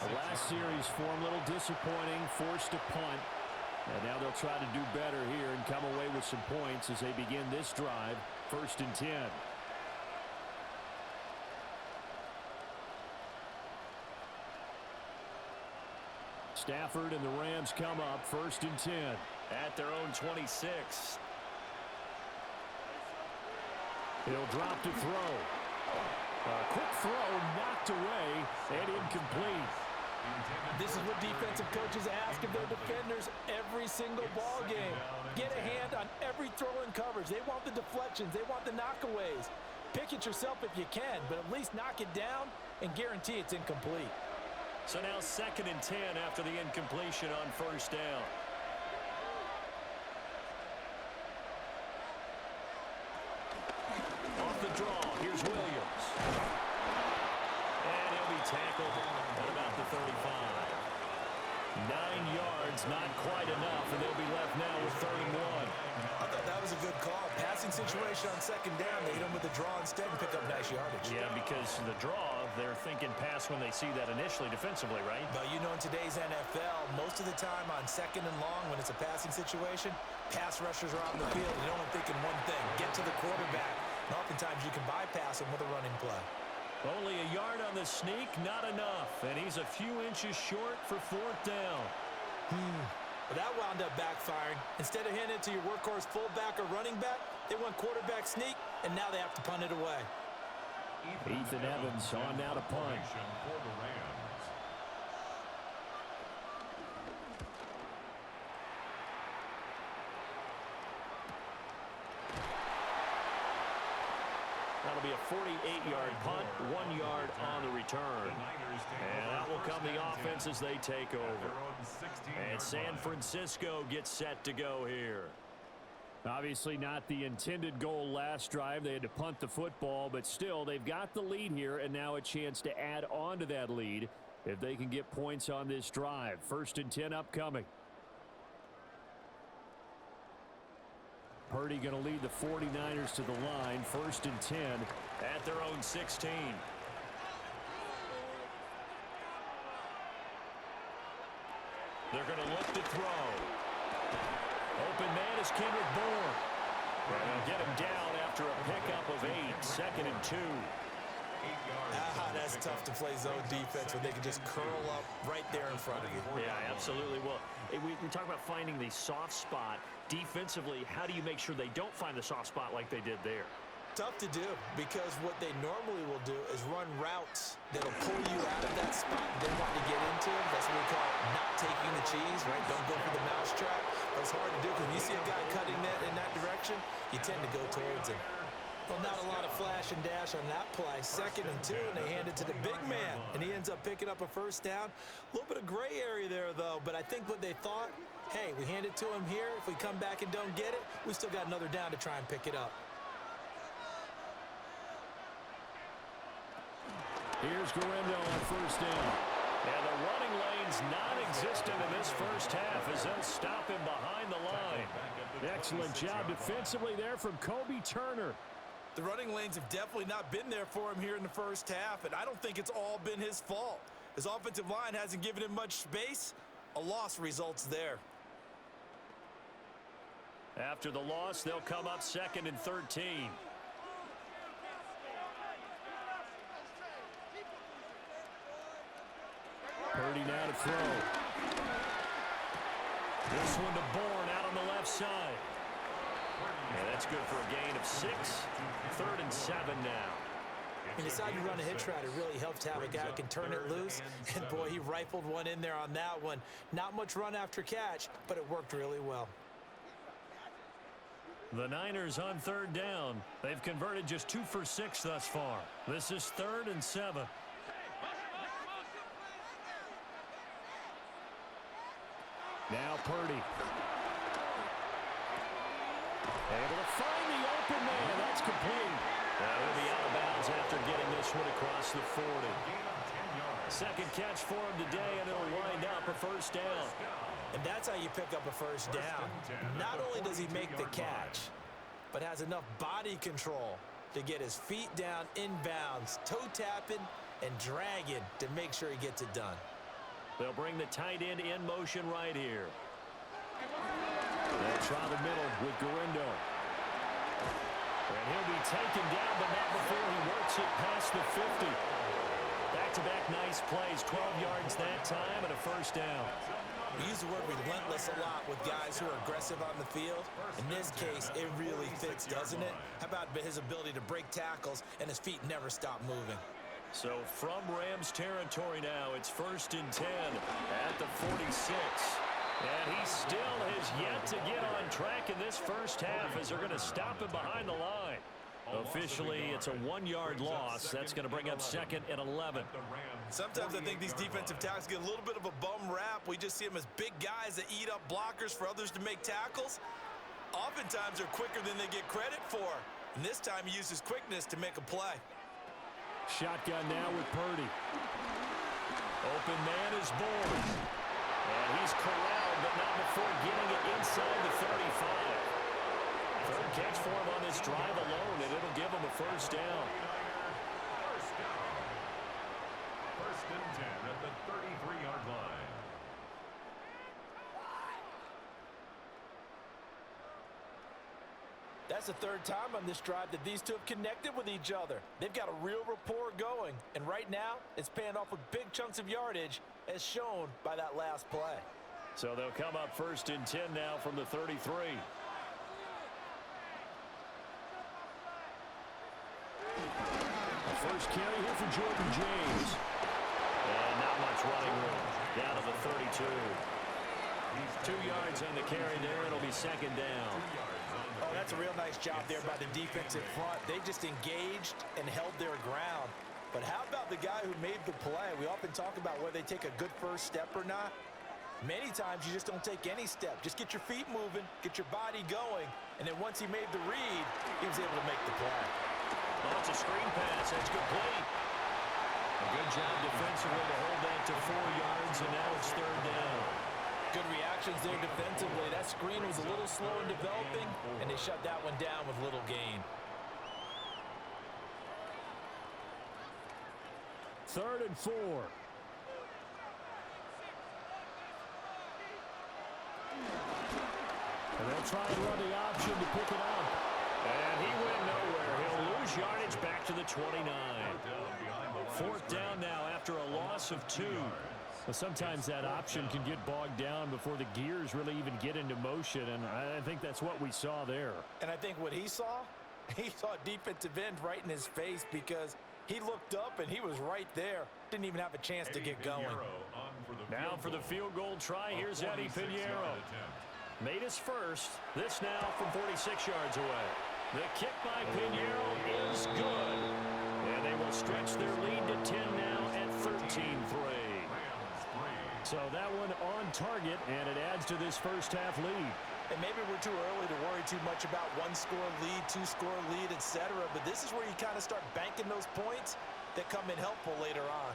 The last series for him, a little disappointing, forced to punt. And now they'll try to do better here and come away with some points as they begin this drive, 1st and 10. Stafford and the Rams come up 1st and 10. At their own 26. He'll drop to throw. A quick throw knocked away and incomplete. This is what defensive coaches ask of their defenders every single ball game. Get a hand on every throw in coverage. They want the deflections. They want the knockaways. Pick it yourself if you can, but at least knock it down and guarantee it's incomplete. So now 2nd and 10 after the incompletion on first down. Off the draw, here's Williams. And he'll be tackled at about the 35. 9 yards, not quite enough, and they'll be left now with 3rd and 1. I thought that was a good call. Passing situation on 2nd down. They hit him with the draw instead and pick up nice yardage. Yeah, because the draw, they're thinking pass when they see that initially defensively, right? But you know, in today's NFL, most of the time on 2nd and long, when it's a passing situation, pass rushers are on the field. You're only thinking one thing, get to the quarterback. And oftentimes you can bypass him with a running play. Only a yard on the sneak, not enough. And he's a few inches short for 4th down. But that wound up backfiring. Instead of handing it to your workhorse fullback or running back, they went quarterback sneak, and now they have to punt it away. Ethan Evans on now to punt. For the Rams. That'll be a 48-yard punt, 1 yard on the return. And that will come the offense as they take over. And San Francisco gets set to go here. Obviously not the intended goal last drive. They had to punt the football, but still they've got the lead here and now a chance to add on to that lead if they can get points on this drive. 1st and 10 upcoming. Purdy going to lead the 49ers to the line. 1st and 10 at their own 16. They're going to look to throw. Open man is Kendrick Bourne. And they'll get him down after a pickup of 8. 2nd and 2. That's tough to play zone defense when they can just curl up right there in front of you. Yeah, absolutely. Well, we talk about finding the soft spot. Defensively, how do you make sure they don't find the soft spot like they did there? Tough to do, because what they normally will do is run routes that'll pull you out of that spot they want to get into. That's what we call not taking the cheese, right? Don't go for the mousetrap. But it's hard to do because when you see a guy cutting that in that direction, you tend to go towards him. Well, not a lot of flash and dash on that play. 2nd and 2, and they hand it to the big man, and he ends up picking up a 1st down. A little bit of gray area there, though, but I think what they thought, hey, we hand it to him here. If we come back and don't get it, we still got another down to try and pick it up. Here's Guerrero on 1st down. And the running lane's non-existent in this first half as they'll stop him behind the line. Excellent job defensively there from Kobe Turner. The running lanes have definitely not been there for him here in the first half, and I don't think it's all been his fault. His offensive line hasn't given him much space. A loss results there. After the loss, they'll come up 2nd and 13. Purdy now to throw. This one to Bourne out on the left side. And that's good for a gain of 6. 3rd and 7 now. He decided to run a hitch route. It really helps to have a guy who can turn it loose. And, boy, he rifled one in there on that one. Not much run after catch, but it worked really well. The Niners on 3rd down. They've converted just 2 for 6 thus far. This is 3rd and 7. Now Purdy. Able to find the open man. That's complete. He'll be out of bounds after getting this one across the 40. 2nd catch for him today, and it'll wind up a 1st down. And that's how you pick up a 1st down. Not only does he make the catch, but has enough body control to get his feet down inbounds, toe tapping and dragging to make sure he gets it done. They'll bring the tight end in motion right here. They'll try the middle with Guerrero. And he'll be taken down, but not before he works it past the 50. Back-to-back nice plays, 12 yards that time, and a 1st down. We use the word relentless a lot with guys who are aggressive on the field. In this case, it really fits, doesn't it? How about his ability to break tackles and his feet never stop moving? So from Rams territory now, it's 1st and 10 at the 46. And he still has yet to get on track in this first half as they're going to stop him behind the line. Officially, it's a 1-yard loss. That's going to bring up 2nd and 11. Sometimes I think these defensive tackles get a little bit of a bum rap. We just see them as big guys that eat up blockers for others to make tackles. Oftentimes, they're quicker than they get credit for. And this time, he uses quickness to make a play. Shotgun now with Purdy. Open man is Bourne. And he's corralled, but not before getting it inside the 35. 3rd catch for him on this drive alone, and it'll give him a 1st down. 1st and 10 at the 33-yard line. That's the 3rd time on this drive that these two have connected with each other. They've got a real rapport going, and right now it's paying off with big chunks of yardage as shown by that last play. So they'll come up 1st and 10 now from the 33. First carry here for Jordan James. And not much running room. Down to the 32. 2 yards on the carry there. It'll be 2nd down. Oh, that's a real nice job there by the defensive front. They just engaged and held their ground. But how about the guy who made the play? We often talk about whether they take a good first step or not. Many times you just don't take any step. Just get your feet moving, get your body going, and then once he made the read, he was able to make the play. Oh, it's a screen pass. That's complete. A good job defensively to hold that to 4 yards, and now it's 3rd down. Good reactions there defensively. That screen was a little slow in developing, and they they shut that one down with little gain. 3rd and 4. And they'll try and run the option to pick it up. And he went nowhere. He'll lose yardage back to the 29. 4th down now after a loss of 2. Well, sometimes that option can get bogged down before the gears really even get into motion, and I think that's what we saw there. And I think what he saw defensive end right in his face, because he looked up and he was right there. Didn't even have a chance to get going. Now for the field goal try, here's Eddie Pinheiro. Made his first. This now from 46 yards away. The kick by Pinheiro is good. And they will stretch their lead to 10 now at 13-3. So that one on target, and it adds to this first half lead. And maybe we're too early to worry too much about 1-score lead, 2-score lead, etc. But this is where you kind of start banking those points that come in helpful later on.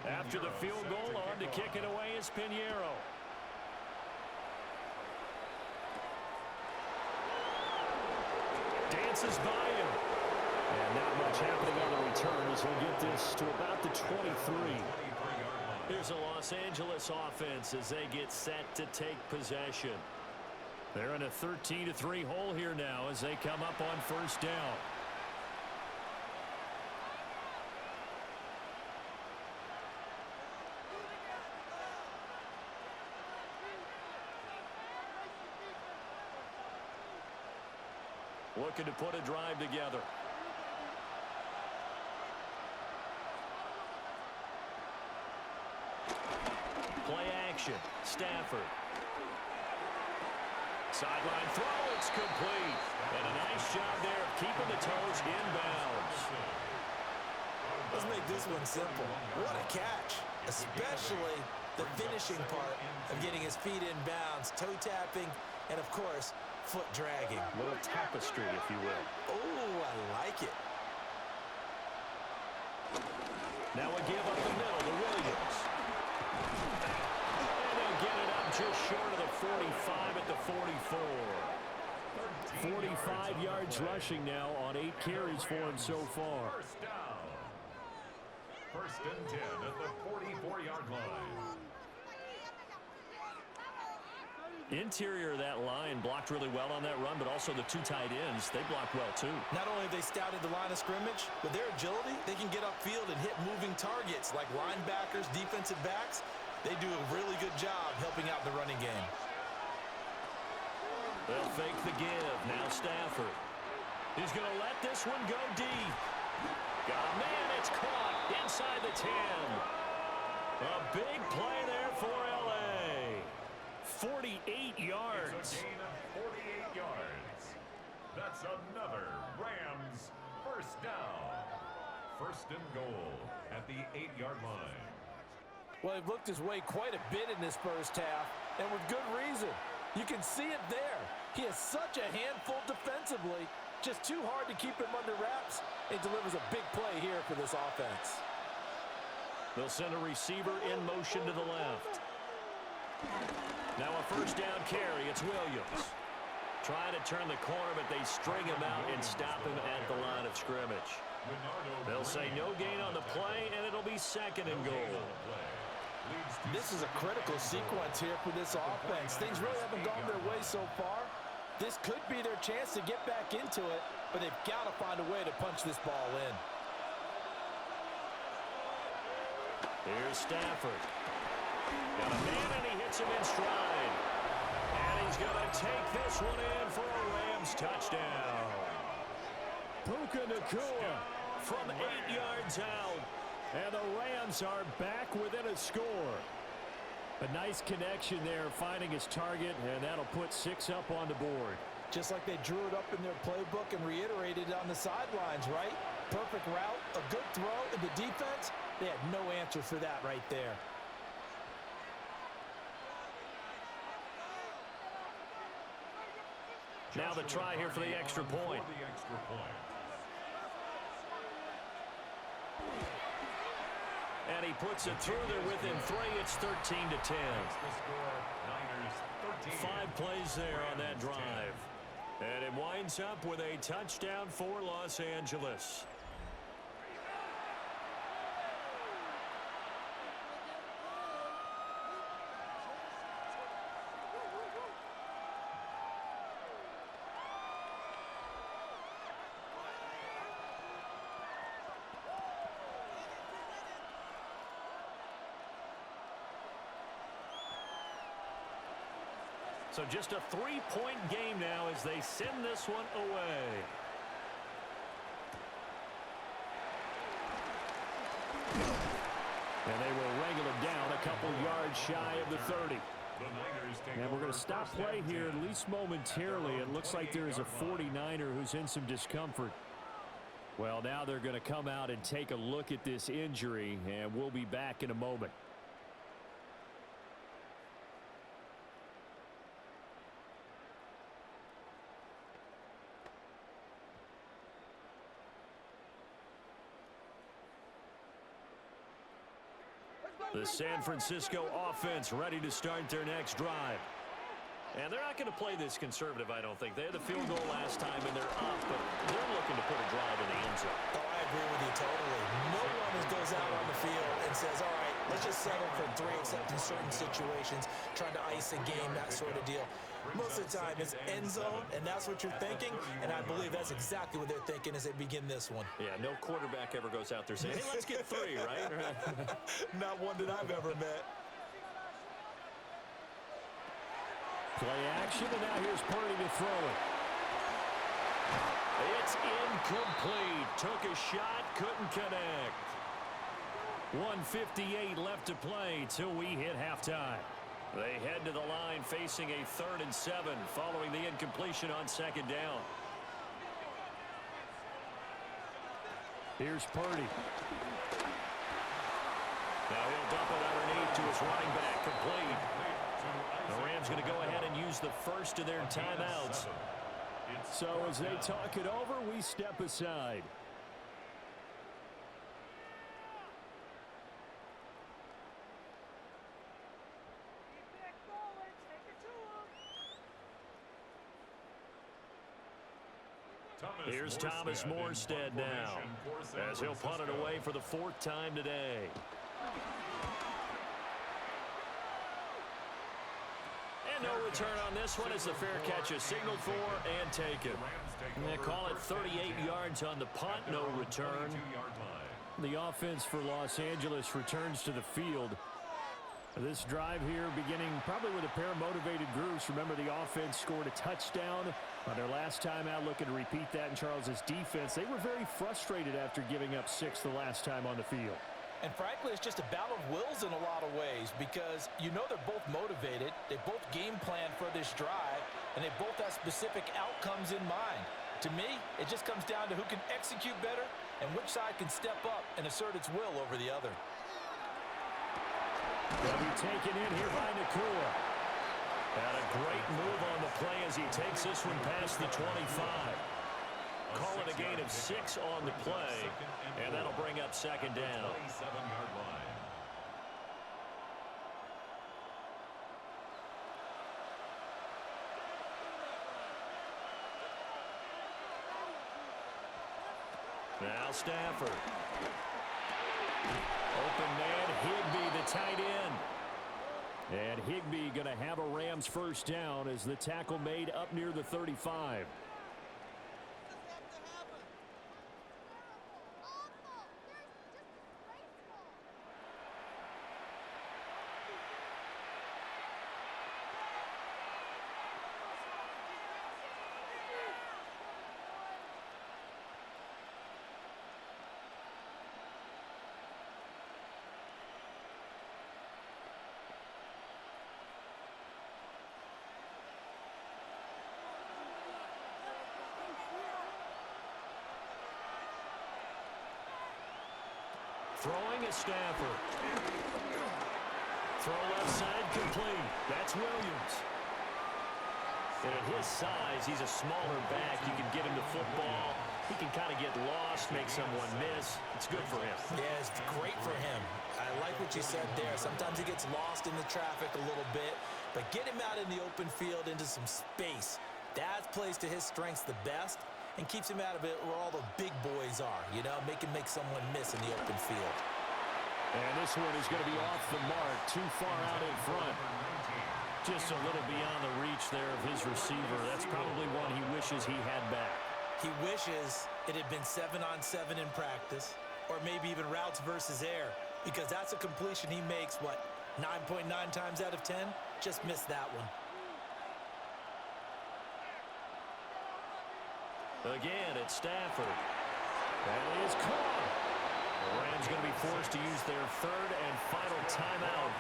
After the field goal, on to kick it away is Pinheiro. Dances by him. And not much happening on the return as he'll get this to about the 23. Here's a Los Angeles offense as they get set to take possession. They're in a 13-3 hole here now as they come up on 1st down. Looking to put a drive together. Play action. Stafford. Sideline throw. It's complete. And a nice job there of keeping the toes inbounds. Let's make this one simple. What a catch. Especially the finishing part of getting his feet in bounds, toe tapping, and of course, foot dragging. A little tapestry, if you will. Oh, I like it. Now a give up the middle to Williams. And they'll get it up just short of the 45 at the 44. 45 yards rushing now on 8 carries for him so far. First down. 1st and 10 at the 44-yard line. Interior of that line blocked really well on that run, but also the 2 tight ends, they blocked well too. Not only have they scouted the line of scrimmage, with their agility, they can get upfield and hit moving targets like linebackers, defensive backs. They do a really good job helping out the running game. They'll fake the give. Now Stafford. He's going to let this one go deep. Got a man. It's caught inside the 10. A big play there for L.A. 48 yards. It's a gain of 48 yards. That's another Rams first down. 1st and goal at the 8-yard line. Well, he looked his way quite a bit in this first half, and with good reason. You can see it there. He is such a handful defensively. Just too hard to keep him under wraps. He delivers a big play here for this offense. They'll send a receiver in motion to the left. Now a 1st down carry. It's Williams. Trying to turn the corner, but they string him out and stop him at the line of scrimmage. They'll say no gain on the play, and it'll be 2nd and goal. This is a critical sequence here for this offense. Things really haven't gone their way so far. This could be their chance to get back into it, but they've got to find a way to punch this ball in. Here's Stafford. Got a man, and he hits him in stride. And he's going to take this one in for a Rams touchdown. Puka Nacua From 8 yards out. and the Rams are back within a score. A nice connection there, finding his target, and that'll put 6 up on the board. Just like they drew it up in their playbook and reiterated on the sidelines, right? Perfect route, a good throw, and the defense, they had no answer for that right there. Now the try here for the extra point. And he puts it through there within 3. It's 13-10. The score, Niners 13. 5 plays there on that drive. And it winds up with a touchdown for Los Angeles. So just a 3-point game now as they send this one away. And they will wrangle it down a couple yards shy of the 30. And we're going to stop play here, at least momentarily. It looks like there is a 49er who's in some discomfort. Well, now they're going to come out and take a look at this injury, and we'll be back in a moment. The San Francisco offense ready to start their next drive. And they're not going to play this conservative, I don't think. They had the field goal last time, and they're up, but they're looking to put a drive in the end zone. Oh, I agree with you totally. No one just goes out on the field and says, all right, let's just settle for 3, except in certain situations, trying to ice a game, that sort of deal. Most of the time, it's end zone, and that's what you're thinking, and I believe that's exactly what they're thinking as they begin this one. Yeah, no quarterback ever goes out there saying, hey, let's get 3, right? Not one that I've ever met. Play action, and now here's Purdy to throw it. It's incomplete. Took a shot, couldn't connect. 1:58 left to play till we hit halftime. They head to the line facing a 3rd and 7 following the incompletion on 2nd down. Here's Purdy. Now he'll dump it underneath to his running back, complete. The Rams going to go ahead and use the first of their timeouts. So as they talk it over, we step aside. Here's Thomas Morstead now, as he'll punt it away for the 4th time today. And no return on this one as the fair catch is signaled for and taken. And they call it 38 yards on the punt, no return. The offense for Los Angeles returns to the field. This drive here beginning probably with a pair of motivated groups. Remember, the offense scored a touchdown on their last time out, looking to repeat that in Charles's defense. They were very frustrated after giving up 6 the last time on the field. And frankly, it's just a battle of wills in a lot of ways because you know they're both motivated. They both game plan for this drive, and they both have specific outcomes in mind. To me, it just comes down to who can execute better and which side can step up and assert its will over the other. They'll be taken in here by Nakua. And a great move on the play as he takes this one past the 25. Call it a gain of 6 on the play, and that'll bring up 2nd down. 27-yard line. Now Stafford. Open man, Higbee, the tight end. And Higbee going to have a Rams first down as the tackle made up near the 35. Throwing is Stafford. Throw left side complete. That's Williams. And at his size, he's a smaller back. You can get him the football He can kind of get lost, make someone miss. It's good for him. Yeah, it's great for him. I like what you said there. Sometimes he gets lost in the traffic a little bit, but get him out in the open field into some space. That plays to his strengths the best and keeps him out of it where all the big boys are, you know, make someone miss in the open field. And this one is going to be off the mark, too far out in front. Just a little beyond the reach there of his receiver. That's probably one he wishes he had back. He wishes it had been 7-on-7 in practice, or maybe even routes versus air, because that's a completion he makes, what, 9.9 times out of 10? Just missed that one. Again, it's Stafford. That is caught. The Rams going to be forced to use their third and final timeout,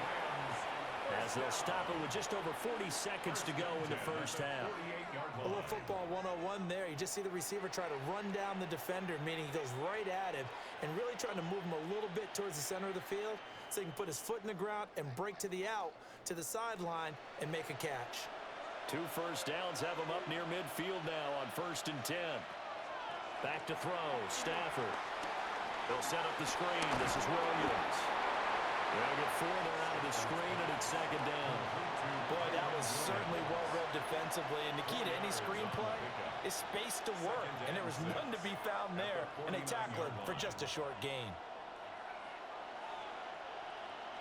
as they'll stop it with just over 40 seconds to go in the first half. A little football 101 there. You just see the receiver try to run down the defender, meaning he goes right at him and really trying to move him a little bit towards the center of the field so he can put his foot in the ground and break to the out, to the sideline, and make a catch. 2 first downs have him up near midfield now on 1st and 10. Back to throw. Stafford. They'll set up the screen. This is Williams. They'll get 4 there out of the screen, and it's 2nd down. Boy, that was certainly well-read defensively, and the key to any screenplay is space to work, and there was none to be found there, and they tackle it for just a short gain.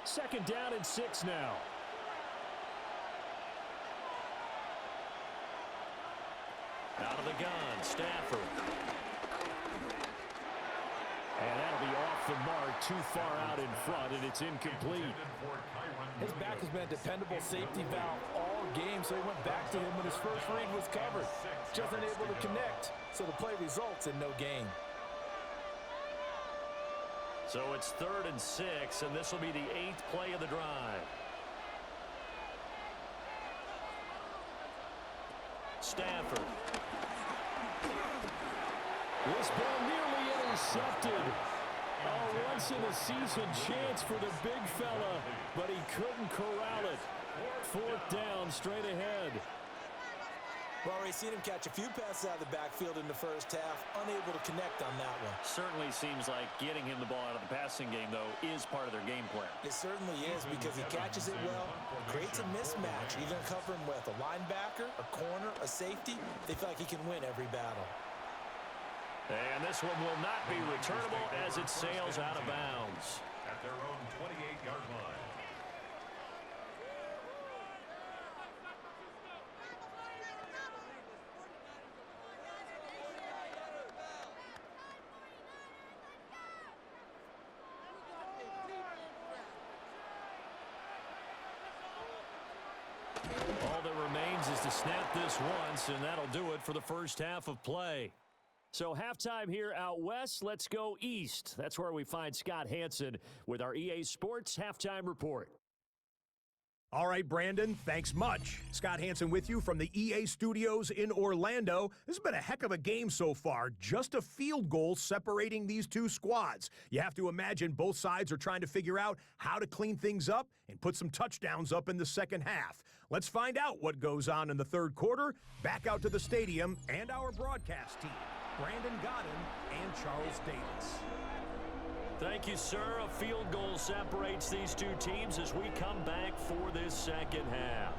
2nd down and 6 now. Out of the gun, Stafford. And that'll be off the mark, too far out in front, and it's incomplete. His back has been a dependable safety valve all game, so he went back to him when his first read was covered. Just unable to connect, so the play results in no gain. So it's 3rd and 6, and this will be the 8th play of the drive. Stafford. This ball nearly intercepted. A once-in-a-season chance for the big fella, but he couldn't corral it. 4th down, straight ahead. Well, we've seen him catch a few passes out of the backfield in the first half, unable to connect on that one. Certainly seems like getting him the ball out of the passing game, though, is part of their game plan. It certainly is, because he catches it well, creates a mismatch. You're going to cover him with a linebacker, a corner, a safety. They feel like he can win every battle. And this one will not be returnable as it sails out of bounds. At their own 28-yard line. All that remains is to snap this once, and that'll do it for the first half of play. So halftime here out west, let's go east. That's where we find Scott Hanson with our EA Sports Halftime Report. All right, Brandon, thanks much. Scott Hanson with you from the EA Studios in Orlando. This has been a heck of a game so far. Just a field goal separating these two squads. You have to imagine both sides are trying to figure out how to clean things up and put some touchdowns up in the second half. Let's find out what goes on in the third quarter. Back out to the stadium and our broadcast team, Brandon Godden and Charles Davis. Thank you, sir. A field goal separates these two teams as we come back for this second half.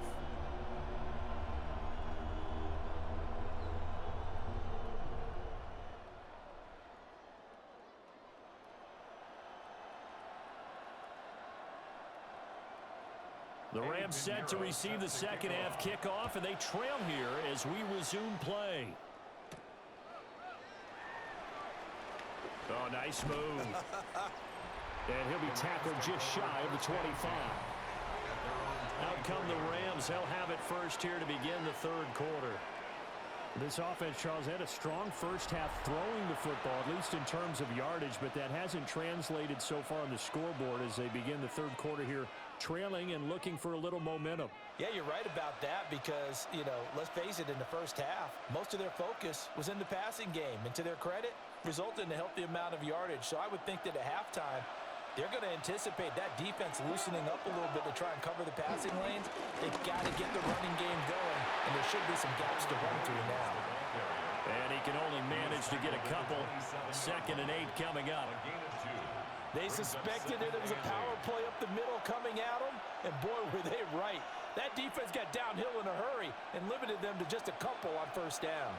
The Rams set to receive the second half kickoff, and they trail here as we resume play. Oh, nice move. And he'll be tackled just shy of the 25. Out come the Rams. They'll have it first here to begin the third quarter. This offense, Charles, had a strong first half throwing the football, at least in terms of yardage, but that hasn't translated so far on the scoreboard as they begin the third quarter here, trailing and looking for a little momentum. Yeah, you're right about that because, you know, let's face it, in the first half, most of their focus was in the passing game. And to their credit, resulted in a healthy amount of yardage. So I would think that at halftime, they're going to anticipate that defense loosening up a little bit to try and cover the passing lanes. They've got to get the running game going, and there should be some gaps to run through now. And he can only manage to get a couple. 2nd and 8 coming up. They suspected that it was a power play up the middle coming at them, and boy, were they right. That defense got downhill in a hurry and limited them to just a couple on 1st down.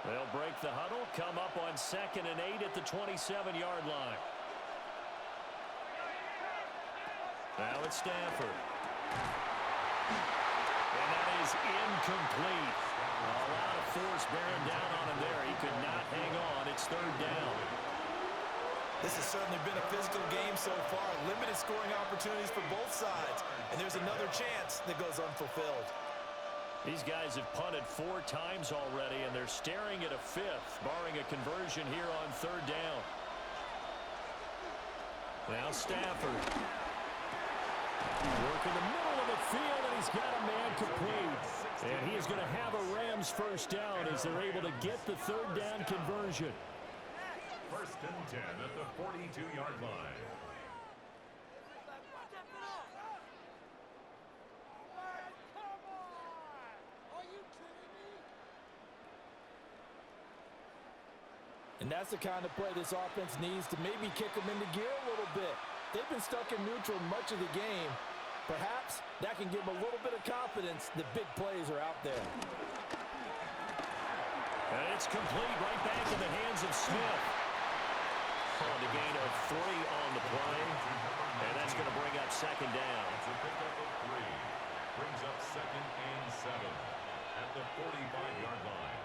They'll break the huddle, come up on 2nd and 8 at the 27-yard line. Now it's Stafford. And that is incomplete. A lot of force bearing down on him there. He could not hang on. It's 3rd down. This has certainly been a physical game so far. Limited scoring opportunities for both sides. And there's another chance that goes unfulfilled. These guys have punted 4 times already, and they're staring at a 5th, barring a conversion here on 3rd down. Now Stafford. Work in the middle of the field, and he's got a man complete. And he is going to have a Rams 1st down as they're able to get the 3rd down conversion. 1st and 10 at the 42-yard line. And that's the kind of play this offense needs to maybe kick them into gear a little bit. They've been stuck in neutral much of the game. Perhaps that can give them a little bit of confidence that big plays are out there. And it's complete right back in the hands of Smith. On the gain of 3 on the play. And that's going to bring up 2nd down. It's a pickup of 3. Brings up 2nd and 7 at the 45-yard line.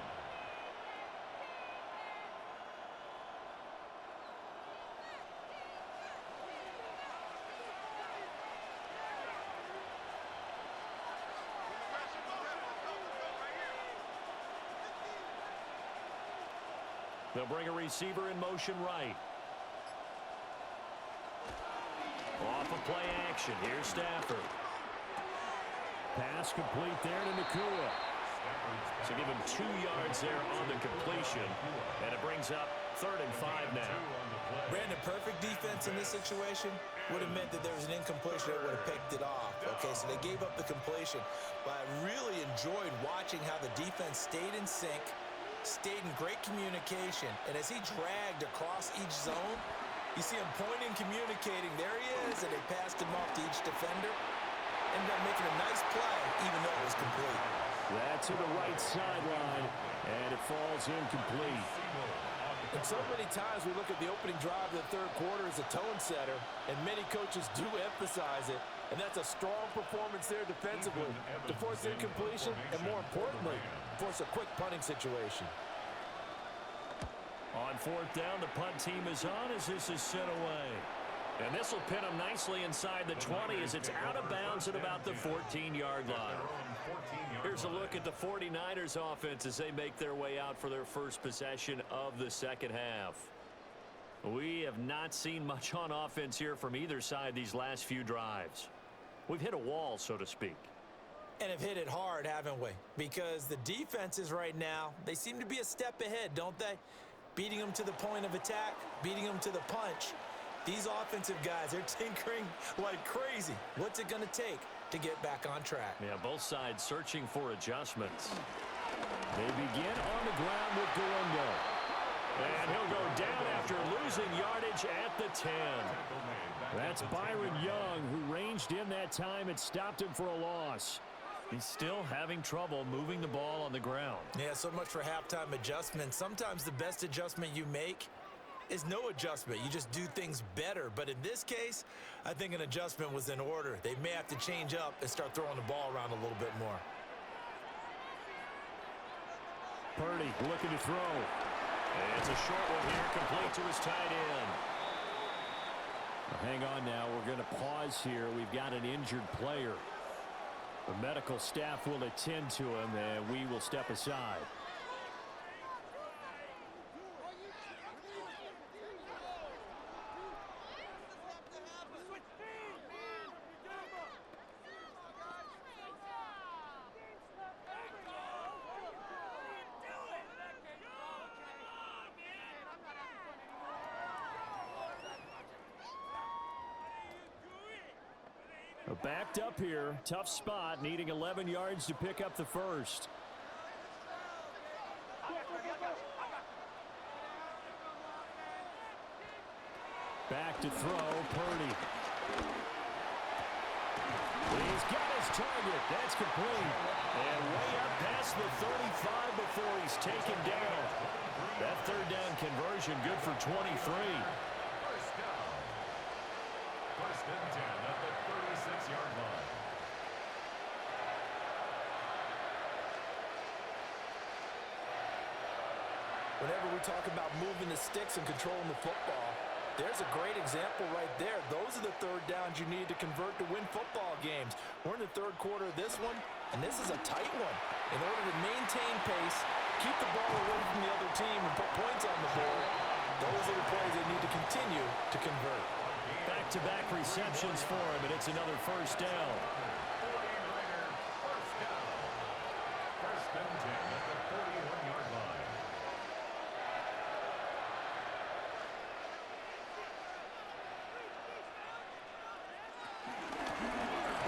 They'll bring a receiver in motion right. Off of play action. Here's Stafford. Pass complete there to Nakua. So give him 2 yards there on the completion. And it brings up 3rd and 5 now. Brandon, perfect defense in this situation would have meant that there was an incompletion that would have picked it off. Okay, so they gave up the completion. But I really enjoyed watching how the defense stayed in sync, stayed in great communication, and as he dragged across each zone, you see him pointing, communicating. There he is, and they passed him off to each defender. Ended up making a nice play, even though it was complete. That's to the right sideline, and it falls incomplete. And so many times we look at the opening drive of the 3rd quarter as a tone setter, and many coaches do emphasize it, and that's a strong performance there defensively to force incompletion and, more importantly, force a quick punting situation. On 4th down, the punt team is on as this is sent away. And this will pin them nicely inside the 20 as it's out of bounds at about the 14-yard line. Here's a look at the 49ers offense as they make their way out for their first possession of the 2nd half. We have not seen much on offense here from either side these last few drives. We've hit a wall, so to speak. And have hit it hard, haven't we? Because the defenses right now, they seem to be a step ahead, don't they? Beating them to the point of attack, beating them to the punch. These offensive guys, they're tinkering like crazy. What's it going to take to get back on track? Yeah, both sides searching for adjustments. They begin on the ground with Galindo. And he'll go down after losing yardage at the 10. That's Byron Young, who ranged in that time and stopped him for a loss. He's still having trouble moving the ball on the ground. Yeah, so much for halftime adjustments. Sometimes the best adjustment you make is no adjustment. You just do things better. But in this case, I think an adjustment was in order. They may have to change up and start throwing the ball around a little bit more. Purdy looking to throw. And it's a short one here, complete to his tight end. Hang on now. We're going to pause here. We've got an injured player. The medical staff will attend to him, and we will step aside. Backed up here. Tough spot, needing 11 yards to pick up the first. back to throw. Purdy. He's got his target. That's complete. And way up past the 35 before he's taken down. That third down conversion good for 23. First down. First and 10 at the 36-yard line. Whenever we talk about moving the sticks and controlling the football, there's a great example right there. Those are the third downs you need to convert to win football games. We're in the third quarter of this one, and this is a tight one. In order to maintain pace, keep the ball away from the other team, and put points on the board, those are the plays they need to continue to convert. Back-to-back receptions for him, and it's another first down. 49er first down. First and 10 at the 41-yard line.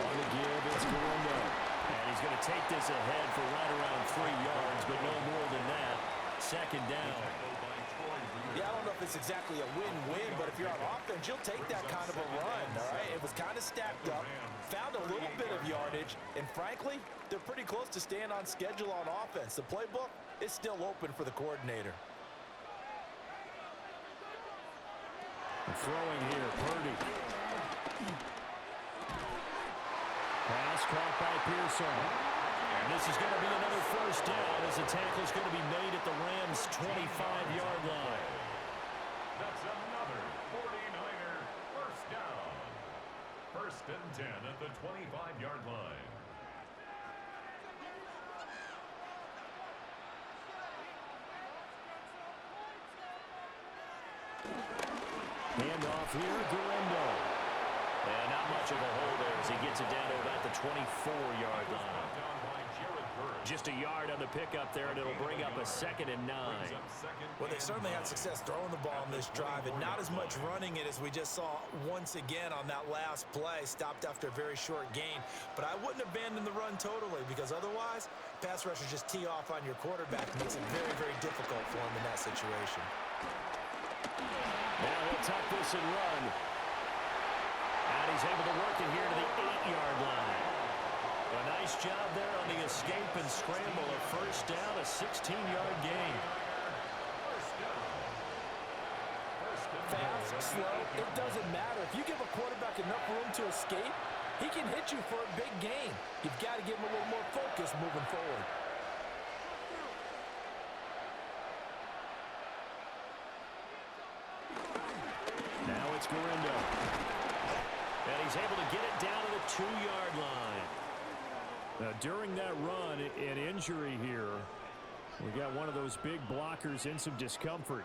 On the give, it's Galindo. And he's going to take this ahead for right around 3 yards, but no more than that. Second down. Yeah, I don't know if it's exactly a win-win, but if you're on offense, you'll take that kind of a run, all right? It was kind of stacked up, found a little bit of yardage, and frankly, they're pretty close to staying on schedule on offense. The playbook is still open for the coordinator. Throwing here, Purdy. Pass caught by Pearson. And this is going to be another first down as the tackle is going to be made at the Rams' 25-yard line. That's another 49er first down. First and 10 at the 25-yard line. Handoff here, Galindo. And not much of a hole there as he gets it down to about the 24-yard line. Just a yard on the pickup there, and it'll bring up a 2nd and 9. Well, they certainly had success throwing the ball in this drive, and not as much running it as we just saw once again on that last play. Stopped after a very short gain. But I wouldn't abandon the run totally, because otherwise, pass rushers just tee off on your quarterback. Makes it very, very difficult for him in that situation. Now he'll tuck this and run. And he's able to work it here to the 8-yard line. A nice job there on the escape and scramble. A first down, a 16-yard gain. Fast, slow, it doesn't matter. If you give a quarterback enough room to escape, he can hit you for a big gain. You've got to give him a little more focus moving forward. Now it's Galindo. And he's able to get it down to the 2-yard line. Now, during that run, an injury here. We got one of those big blockers in some discomfort.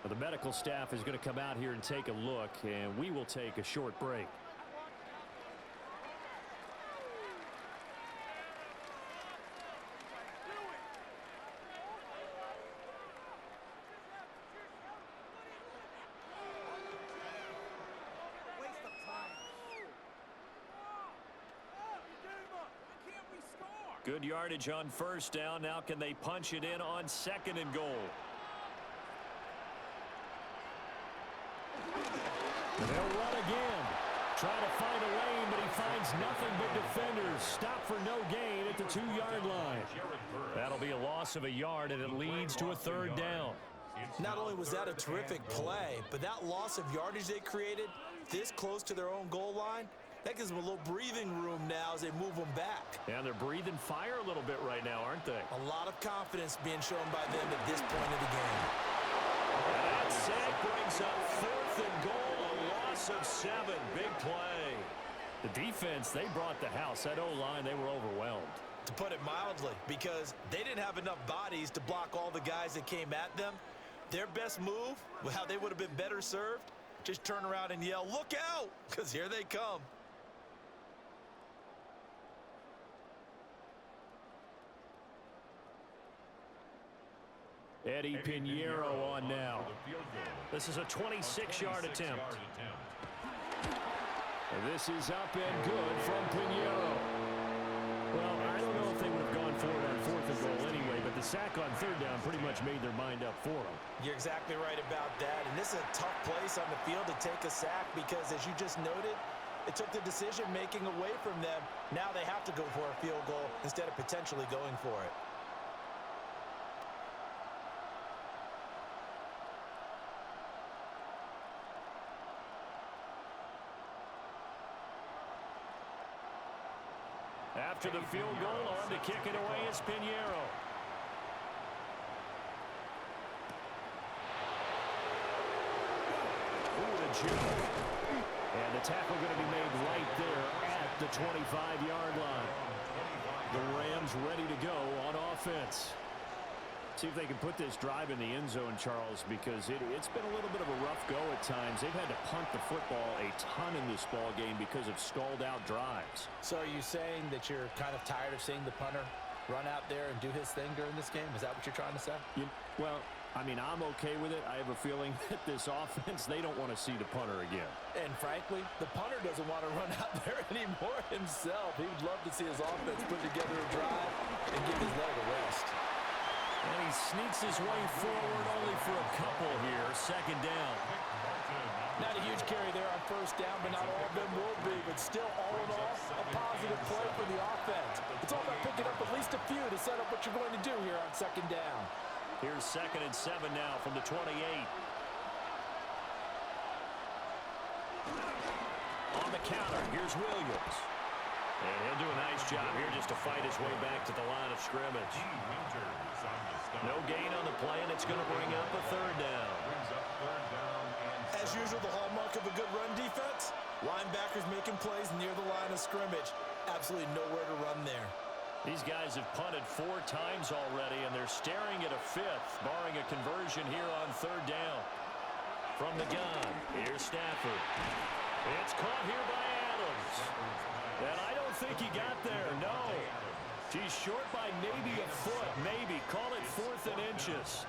Now, the medical staff is going to come out here and take a look, and we will take a short break. Good yardage on first down. Now can they punch it in on 2nd and goal? They'll run again. Trying to find a lane, but he finds nothing but defenders. Stop for no gain at the 2-yard line. That'll be a loss of a yard, and it leads to a 3rd down. Not only was that a terrific play, but that loss of yardage they created this close to their own goal line, that gives them a little breathing room now as they move them back. And they're breathing fire a little bit right now, aren't they? A lot of confidence being shown by them at this point of the game. And that sack brings up 4th and goal, a loss of 7. Big play. The defense, they brought the house. That O-line, they were overwhelmed. To put it mildly, because they didn't have enough bodies to block all the guys that came at them. Their best move, how they would have been better served, just turn around and yell, "Look out!" because here they come. Eddie Pinheiro on now. This is a 26-yard attempt. And this is up and good from Pinheiro. Well, I don't know if they would have gone for it on 4th and goal anyway, but the the sack on third down pretty much made their mind up for them. You're exactly right about that. And this is a tough place on the field to take a sack because, as you just noted, it took the decision-making away from them. Now they have to go for a field goal instead of potentially going for it. After the field goal, on to kick it away is Pinheiro. Ooh, the juke. And the tackle going to be made right there at the 25-yard line. The Rams ready to go on offense. See if they can put this drive in the end zone, Charles, because it's been a little bit of a rough go at times. They've had to punt the football a ton in this ball game because of stalled-out drives. So are you saying that you're kind of tired of seeing the punter run out there and do his thing during this game? Is that what you're trying to say? Well, I mean, I'm okay with it. I have a feeling that this offense, they don't want to see the punter again. And frankly, the punter doesn't want to run out there anymore himself. He would love to see his offense put together a drive and give his leg a rest. And he sneaks his way forward only for a couple here. Second down. Not a huge carry there on first down, but not all of them will be. But still, all in all, a positive play for the offense. It's all about picking up at least a few to set up what you're going to do here on second down. Here's 2nd and 7 now from the 28. On the counter, here's Williams. And he'll do a nice job here just to fight his way back to the line of scrimmage. No gain on the play, and it's going to bring up a third down. As usual, the hallmark of a good run defense, linebackers making plays near the line of scrimmage. Absolutely nowhere to run there. These guys have punted 4 times already, and they're staring at a 5th, barring a conversion here on third down. From the gun, here's Stafford. It's caught here by Adams. And I don't think he got there, no. He's short by maybe a foot, maybe. Call it 4th and inches.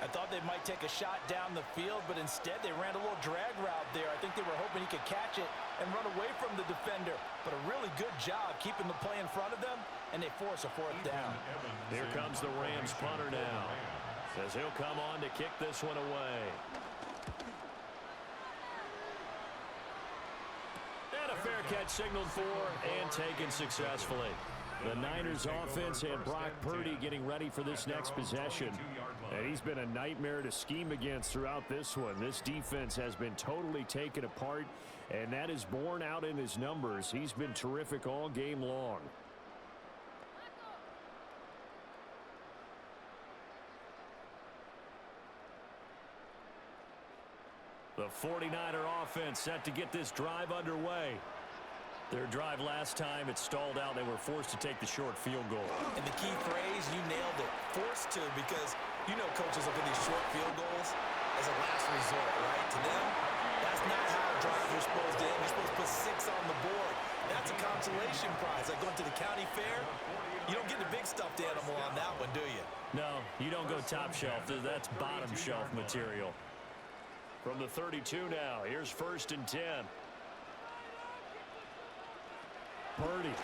I thought they might take a shot down the field, but instead they ran a little drag route there. I think they were hoping he could catch it and run away from the defender. But a really good job keeping the play in front of them, and they force a 4th down. Here comes the Rams punter now, as he'll come on to kick this one away. And a fair catch signaled for and taken successfully. The Niners offense and Brock Purdy getting ready for this next possession. And he's been a nightmare to scheme against throughout this one. This defense has been totally taken apart, and that is borne out in his numbers. He's been terrific all game long. The 49er offense set to get this drive underway. Their drive last time, it stalled out. They were forced to take the short field goal. And the key phrase, you nailed it, forced to, because you know coaches look at these short field goals as a last resort, right? To them, that's not how drives are supposed to end. You're supposed to put 6 on the board. That's a consolation prize. Like going to the county fair, you don't get the big stuffed animal on that one, do you? No, you don't go top shelf. That's bottom shelf material. From the 32 now, here's 1st and 10. Purdy. And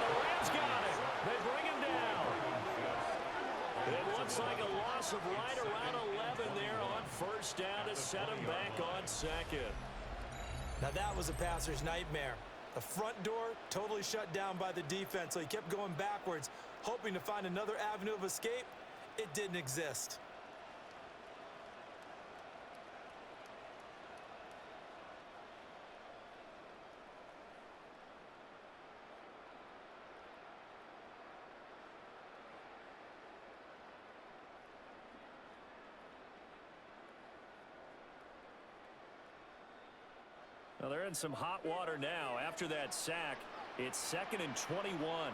the Rams got it. They bring him down. It looks like a loss of right around 11 there on first down to set him back on 2nd. Now that was a passer's nightmare. The front door totally shut down by the defense, so he kept going backwards, hoping to find another avenue of escape. It didn't exist. Now they're in some hot water now. After that sack, it's 2nd and 21.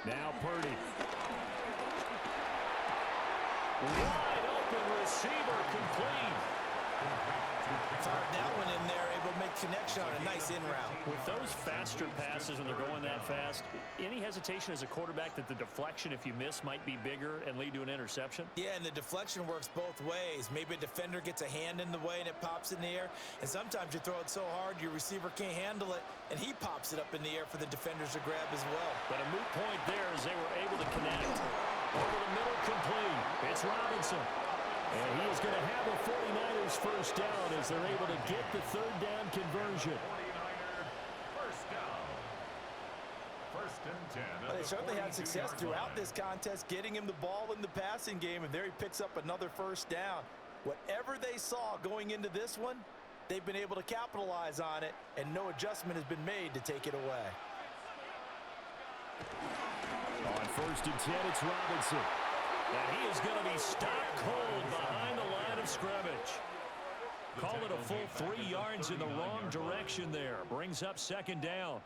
Now Purdy. Wide open receiver complete. Fired that one in there, able to make connection on a nice in route. With those faster passes when they're going that fast, any hesitation as a quarterback that the deflection, if you miss, might be bigger and lead to an interception? Yeah, and the deflection works both ways. Maybe a defender gets a hand in the way and it pops in the air, and sometimes you throw it so hard your receiver can't handle it, and he pops it up in the air for the defenders to grab as well. But a moot point there as they were able to connect. Over the middle, complete. It's Robinson. And he is going to have a 49ers first down as they're able to get the third down conversion. 49er first down. First and 10. Well, they certainly had success throughout this contest, getting him the ball in the passing game, and there he picks up another first down. Whatever they saw going into this one, they've been able to capitalize on it, and no adjustment has been made to take it away. On first and 10, it's Robinson. And he is going to be stopped cold behind the line of scrimmage. Call it a full 3 yards in the wrong direction there. Brings up second down.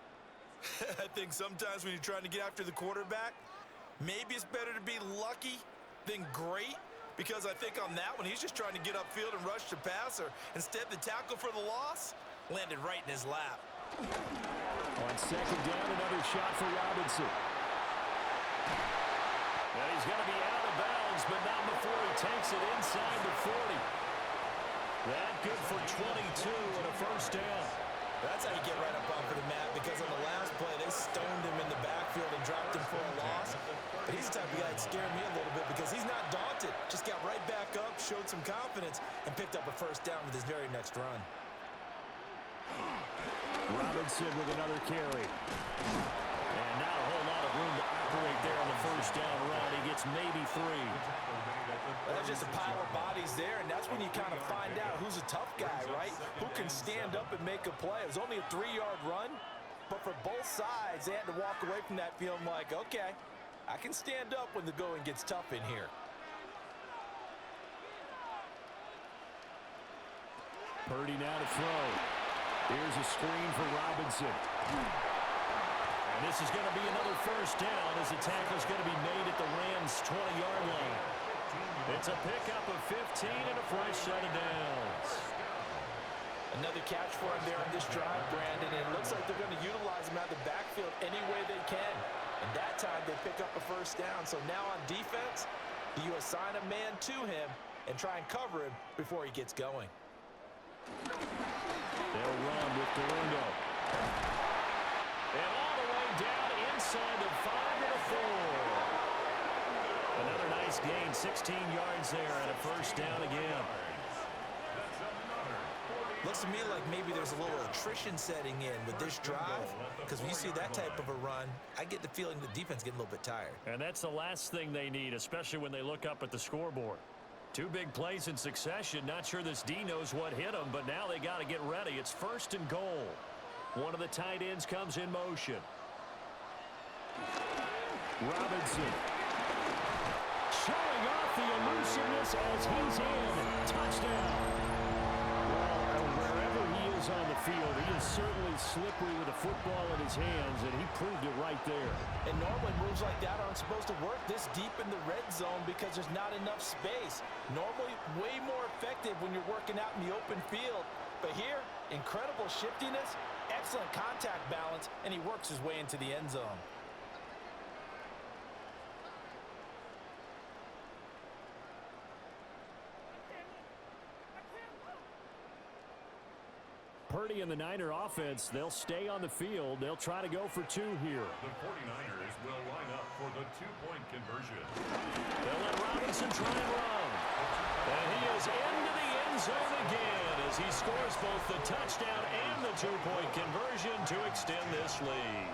I think sometimes when you're trying to get after the quarterback, maybe it's better to be lucky than great, because I think on that one, he's just trying to get upfield and rush the passer. Instead, the tackle for the loss landed right in his lap. On second down, another shot for Robinson. And he's going to be out of bounds, but not before he takes it inside the 40. That good for 22 and a first down. That's how you get right up off of the mat, because on the last play, they stoned him in the backfield and dropped him for a loss. But he's the type of guy that scared me a little bit because he's not daunted. Just got right back up, showed some confidence, and picked up a first down with his very next run. Robinson with another carry. And not a whole lot of room to operate there on the first down run. He gets maybe 3. Well, there's just a pile of bodies there, and that's when you kind of find out who's a tough guy, right? Who can stand up and make a play. It was only a 3-yard run, but for both sides, they had to walk away from that feeling like, okay, I can stand up when the going gets tough in here. Purdy now to throw. Here's a screen for Robinson. And this is going to be another first down as the tackle is going to be made at the Rams' 20-yard line. It's a pickup of 15 and a fresh set of downs. Another catch for him there on this drive, Brandon. And it looks like they're going to utilize him out of the backfield any way they can. And that time they pick up a first down. So now on defense, do you assign a man to him and try and cover him before he gets going? They'll run with Galindo. And all the way down inside the 5 and a 4. Another nice gain, 16 yards there, and a first down again. Looks to me like maybe there's a little attrition setting in with this drive, because when you see that type of a run, I get the feeling the defense getting a little bit tired. And that's the last thing they need, especially when they look up at the scoreboard. 2 big plays in succession. Not sure this D knows what hit them, but now they got to get ready. It's first and goal. One of the tight ends comes in motion. Robinson. Showing off the elusiveness as he's in. Touchdown. Well, wherever he is on the field, he is certainly slippery with a football in his hands, and he proved it right there. And normally moves like that aren't supposed to work this deep in the red zone because there's not enough space. Normally way more effective when you're working out in the open field. But here, incredible shiftiness, excellent contact balance, and he works his way into the end zone. Purdy and the Niner offense, they'll stay on the field. They'll try to go for 2 here. The 49ers will line up for the 2-point conversion. They'll let Robinson try and run. And he is into the end zone again as he scores both the touchdown and the 2-point conversion to extend this lead.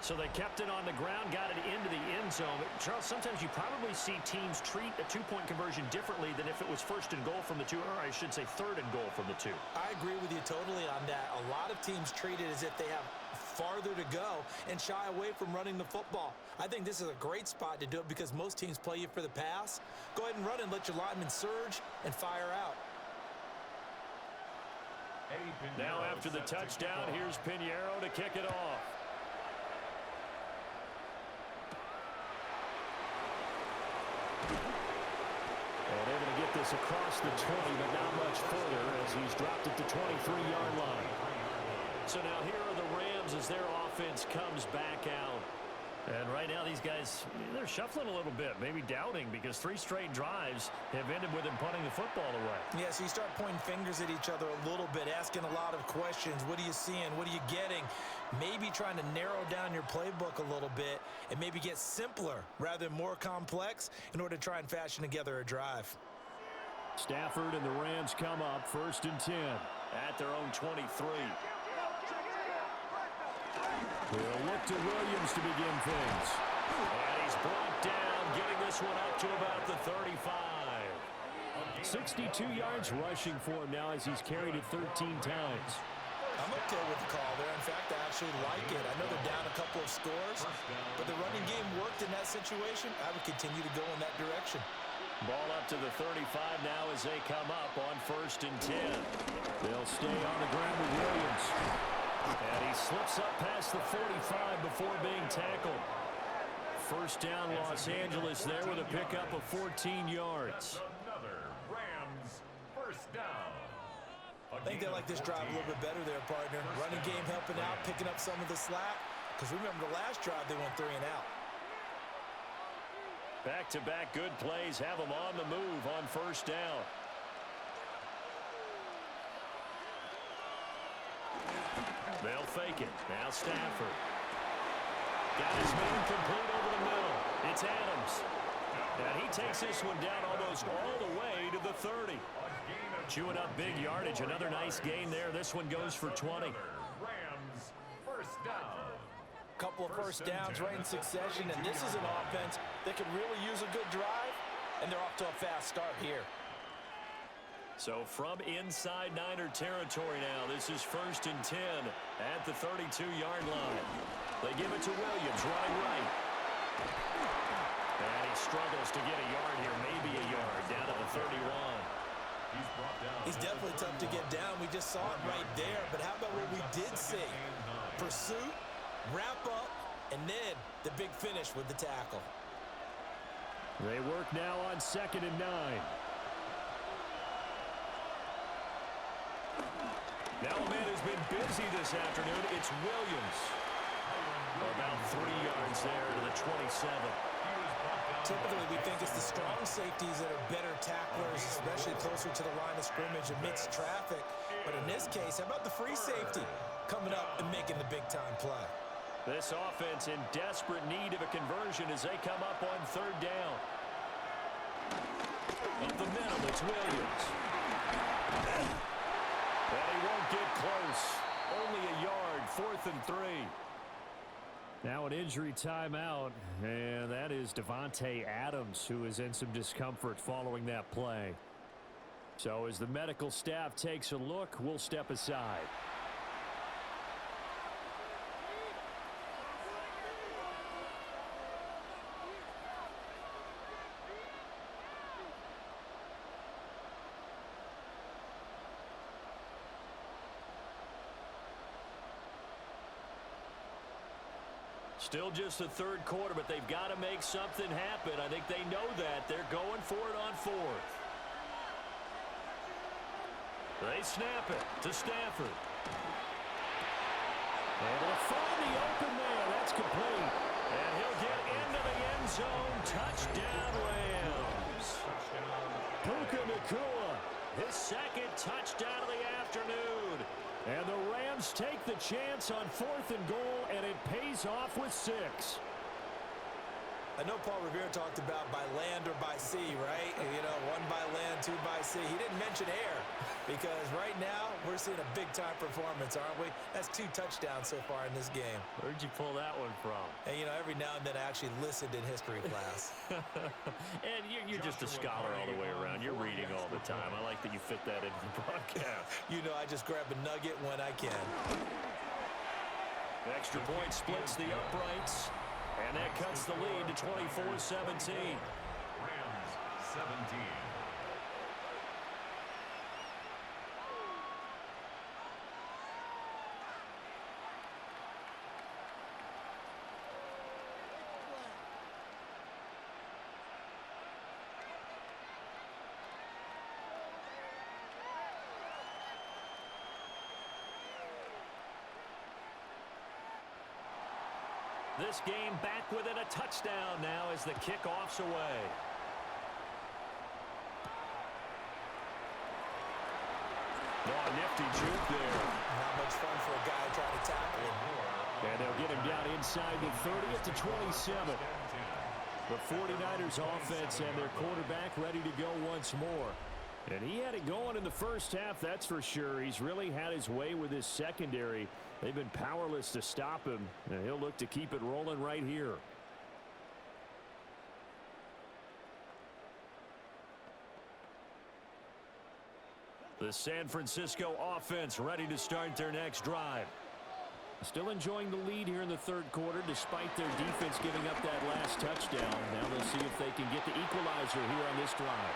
So they kept it on the ground, got it into the end zone. But Charles, sometimes you probably see teams treat a 2-point conversion differently than if it was first and goal from the 2, or I should say third and goal from the 2. I agree with you totally on that. A lot of teams treat it as if they have farther to go and shy away from running the football. I think this is a great spot to do it because most teams play you for the pass. Go ahead and run and let your linemen surge and fire out. Now after the touchdown, here's Pinheiro to kick it off. And able to get this across the 20, but not much further as he's dropped it to 23-yard line. So now here are the Rams as their offense comes back out. And right now these guys, they're shuffling a little bit, maybe doubting, because 3 straight drives have ended with them punting the football away. Yeah, so you start pointing fingers at each other a little bit, asking a lot of questions. What are you seeing? What are you getting? Maybe trying to narrow down your playbook a little bit and maybe get simpler rather than more complex in order to try and fashion together a drive. Stafford and the Rams come up 1st and 10 at their own 23. We'll look to Williams to begin things. And he's brought down, getting this one up to about the 35. 62 yards rushing for him now as he's carried it 13 times. I'm okay with the call there. In fact, I actually like it. I know they're down a couple of scores, but the running game worked in that situation. I would continue to go in that direction. Ball up to the 35 now as they come up on 1st and 10. They'll stay on the ground with Williams. And he slips up past the 45 before being tackled. First down, Los Angeles there with a pickup of 14 yards. Another Rams first down. I think they like this drive a little bit better there, partner. Running game helping out, picking up some of the slack. Because remember, the last drive they went 3 and out. Back-to-back good plays have them on the move on 1st down. They'll fake it. Now Stafford. Got his man complete over the middle. It's Adams. And he takes this one down almost all the way to the 30. Chewing up big yardage. Another nice gain there. This one goes for 20. Rams first down. Couple of first downs right in succession, and this is an offense that could really use a good drive, and they're off to a fast start here. So from inside Niner territory now, this is 1st and 10 at the 32-yard line. They give it to Williams, running right. And he struggles to get a yard here, maybe a yard, down to the 31. He's definitely tough to get down. We just saw it right there, but how about what we did see? Pursuit, wrap up, and then the big finish with the tackle. They work now on 2nd and 9. Now a man who's been busy this afternoon, it's Williams. About 3 yards there to the 27. Typically, we think it's the strong safeties that are better tacklers, especially closer to the line of scrimmage amidst traffic. But in this case, how about the free safety coming up and making the big-time play? This offense in desperate need of a conversion as they come up on 3rd down. Up the middle, it's Williams. And he won't get close. Only a yard, 4th and 3. Now an injury timeout, and that is Devontae Adams, who is in some discomfort following that play. So as the medical staff takes a look, we'll step aside. Still just the 3rd quarter, but they've got to make something happen. I think they know that. They're going for it on 4th. They snap it to Stafford. Able to find the open man. That's complete. And he'll get into the end zone. Touchdown, Rams. Puka Nacua, his 2nd touchdown of the afternoon. And the Rams take the chance on 4th and goal, and it pays off with 6. I know Paul Revere talked about by land or by sea, right? You know, 1 by land, 2 by sea. He didn't mention air because right now we're seeing a big-time performance, aren't we? That's 2 touchdowns so far in this game. Where'd you pull that one from? And, you know, every now and then I actually listened in history class. And you're just a scholar all the way around. You're reading all the time. I like that you fit that into the broadcast. You know, I just grab a nugget when I can. extra point splits the uprights, and that cuts the lead to 24-17. Rams 17. This game back within a touchdown now as the kickoff's away. Oh, nifty juke there. Not much fun for a guy trying to tackle him. And they'll get him down inside the 30 to 27. The 49ers offense and their quarterback ready to go once more. And he had it going in the first half, that's for sure. He's really had his way with his secondary. They've been powerless to stop him, and he'll look to keep it rolling right here. The San Francisco offense ready to start their next drive. Still enjoying the lead here in the third quarter despite their defense giving up that last touchdown. Now they'll see if they can get the equalizer here on this drive.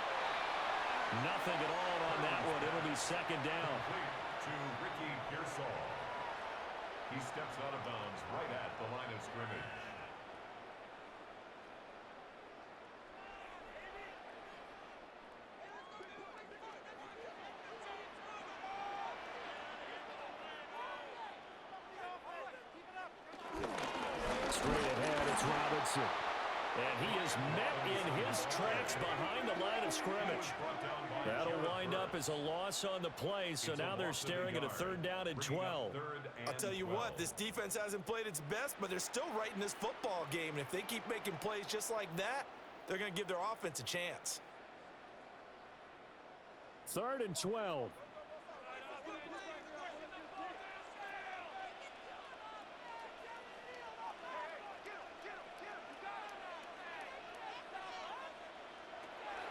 Nothing at all on that one. It'll be second down. To Ricky Pearsall. He steps out of bounds right at the line of scrimmage. Straight ahead, it's Robinson. And he is met in his tracks behind the line of scrimmage. That'll wind up as a loss on the play, so now they're staring at a third down and 12. I'll tell you what, this defense hasn't played its best, but they're still right in this football game. And if they keep making plays just like that, they're going to give their offense a chance. Third and 12.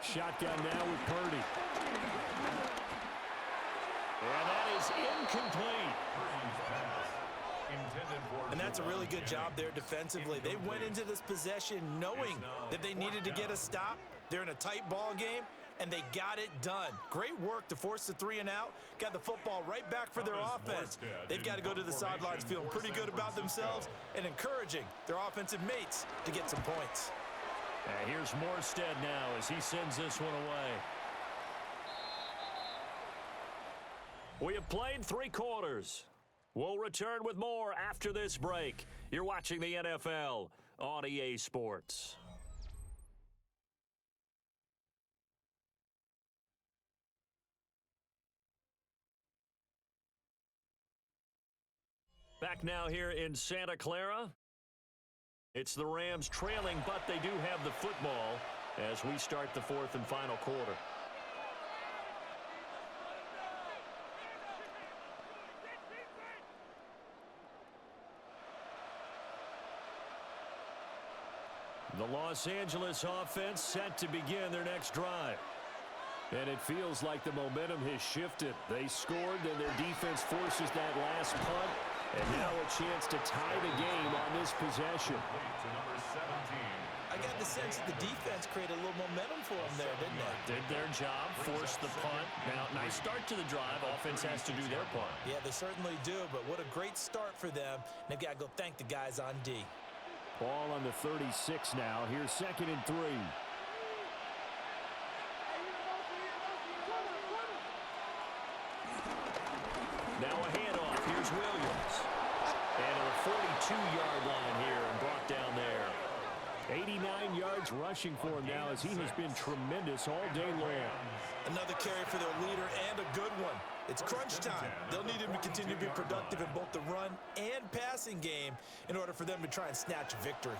Shotgun now with Purdy. And that is incomplete. And that's a really good job there defensively. They went into this possession knowing that they needed to get a stop. They're in a tight ball game, and they got it done. Great work to force the 3 and out. Got the football right back for their offense. They've got to go to the sidelines feeling pretty good about themselves and encouraging their offensive mates to get some points. And here's Morstead now as he sends this one away. We have played 3 quarters. We'll return with more after this break. You're watching the NFL on EA Sports. Back now here in Santa Clara. It's the Rams trailing, but they do have the football as we start the 4th and final quarter. The Los Angeles offense set to begin their next drive. And it feels like the momentum has shifted. They scored, then their defense forces that last punt. And now a chance to tie the game on this possession. I got the sense that the defense created a little momentum for them there, didn't they? Did their job, forced the punt. Now, nice start to the drive. Offense has to do their part. Yeah, they certainly do, but what a great start for them. They've got to go thank the guys on D. Ball on the 36 now. Here's 2nd and 3. Now a handoff. Here's Williams. And to the 42-yard line here and brought down there. 89 yards rushing for him now as he has been tremendous all day long. Another carry for their leader and a good one. It's crunch time. They'll need him to continue to be productive in both the run and passing game in order for them to try and snatch a victory.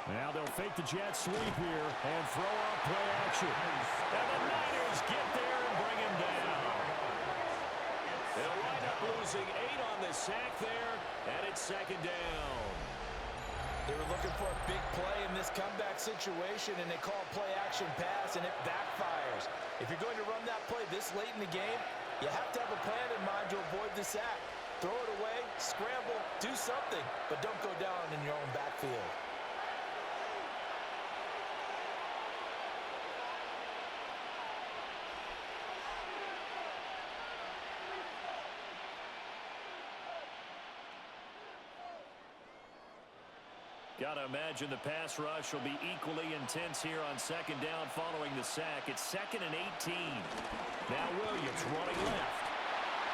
Now they'll fake the jet sweep here and throw out play action. And the Niners get there and bring him down. They'll wind up losing 8 on the sack there, and it's 2nd down. They were looking for a big play in this comeback situation, and they call play-action pass, and it backfires. If you're going to run that play this late in the game, you have to have a plan in mind to avoid the sack. Throw it away, scramble, do something, but don't go down in your own backfield. Got to imagine the pass rush will be equally intense here on second down following the sack. It's 2nd and 18. Now Williams running left.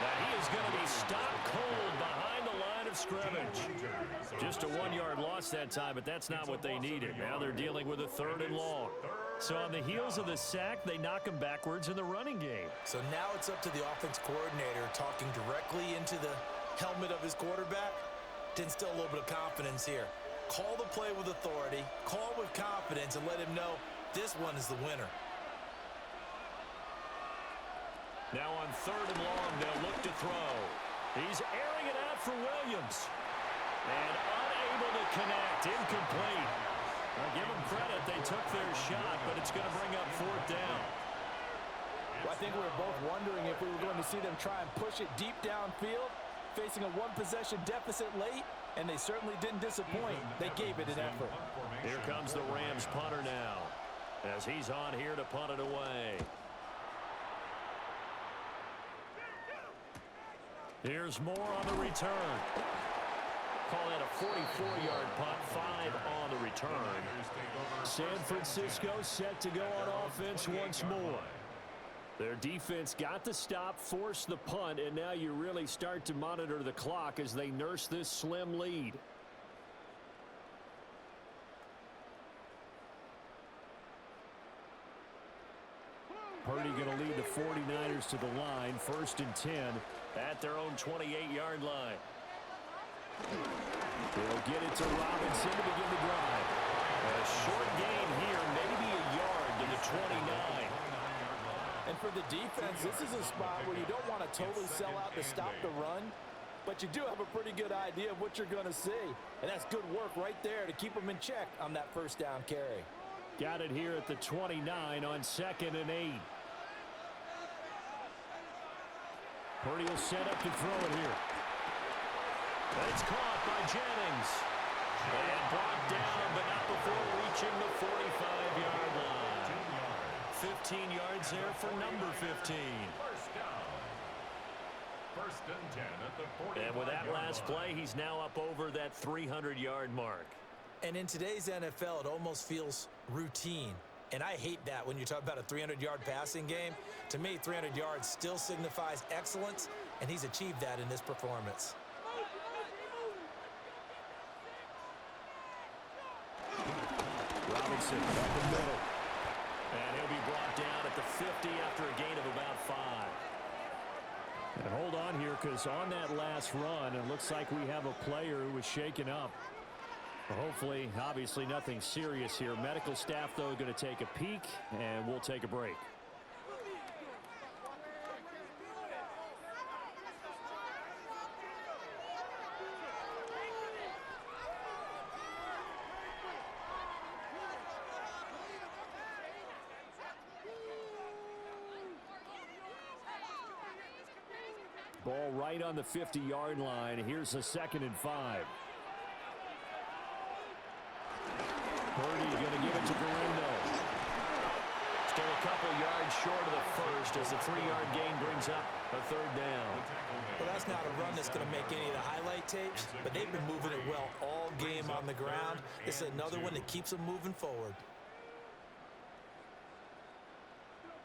Now he is going to be stopped cold behind the line of scrimmage. Just a 1-yard loss that time, but that's not what they needed. Now they're dealing with a 3rd and long. So on the heels of the sack, they knock him backwards in the running game. So now it's up to the offense coordinator talking directly into the helmet of his quarterback to instill a little bit of confidence here. Call the play with authority, call with confidence, and let him know this one is the winner. Now on 3rd and long, they'll look to throw. He's airing it out for Williams. And unable to connect, incomplete. I'll give them credit, they took their shot, but it's going to bring up 4th down. Well, I think we were both wondering if we were going to see them try and push it deep downfield, facing a 1-possession deficit late, and they certainly didn't disappoint. They gave it an effort. Here comes the Rams punter now, as he's on here to punt it away. Here's more on the return. Call that a 44-yard punt, 5 on the return. San Francisco set to go on offense once more. Their defense got the stop, forced the punt, and now you really start to monitor the clock as they nurse this slim lead. Purdy going to lead the 49ers to the line, 1st and 10 at their own 28-yard line. They'll get it to Robinson to begin the drive. A short gain here, maybe a yard to the 29. And for the defense, this is a spot where you don't want to totally sell out to stop the run, but you do have a pretty good idea of what you're going to see. And that's good work right there to keep them in check on that 1st down carry. Got it here at the 29 on 2nd and 8. Purdy will set up to throw it here. That's caught by Jennings. And brought down, but not before reaching the 45-yard line. 15 yards there for number 15. 1st and 10 at the 45-yard line. And with that last play, he's now up over that 300-yard mark. And in today's NFL, it almost feels routine. And I hate that when you talk about a 300-yard passing game. To me, 300 yards still signifies excellence, and he's achieved that in this performance. Robinson up the middle. And he'll be brought down at the 50 after a gain of about 5. And hold on here, because on that last run, it looks like we have a player who was shaken up. Hopefully, obviously nothing serious here. Medical staff, though, going to take a peek, and we'll take a break. Ball right on the 50-yard line. Here's the 2nd and 5. Purdy going to give it to Garendo. Still a couple yards short of the first as the 3-yard gain brings up a 3rd down. Well, that's not a run that's going to make any of the highlight tapes, but they've been moving it well all game on the ground. This is another one that keeps them moving forward.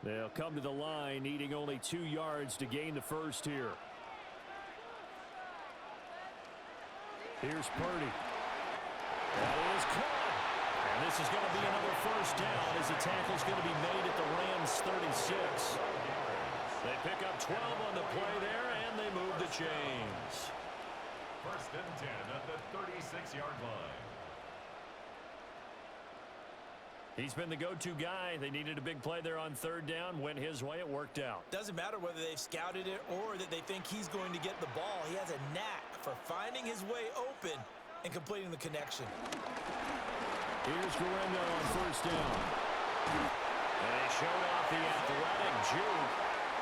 They'll come to the line, needing only 2 yards to gain the first here. Here's Purdy. That is caught. And this is going to be another 1st down as the tackle's going to be made at the Rams 36. They pick up 12 on the play there, and they move the chains. 1st and 10 at the 36-yard line. He's been the go-to guy. They needed a big play there on 3rd down. Went his way. It worked out. Doesn't matter whether they've scouted it or that they think he's going to get the ball. He has a knack for finding his way open and completing the connection. Here's Guerrero on first down. And they showed off the athletic juke.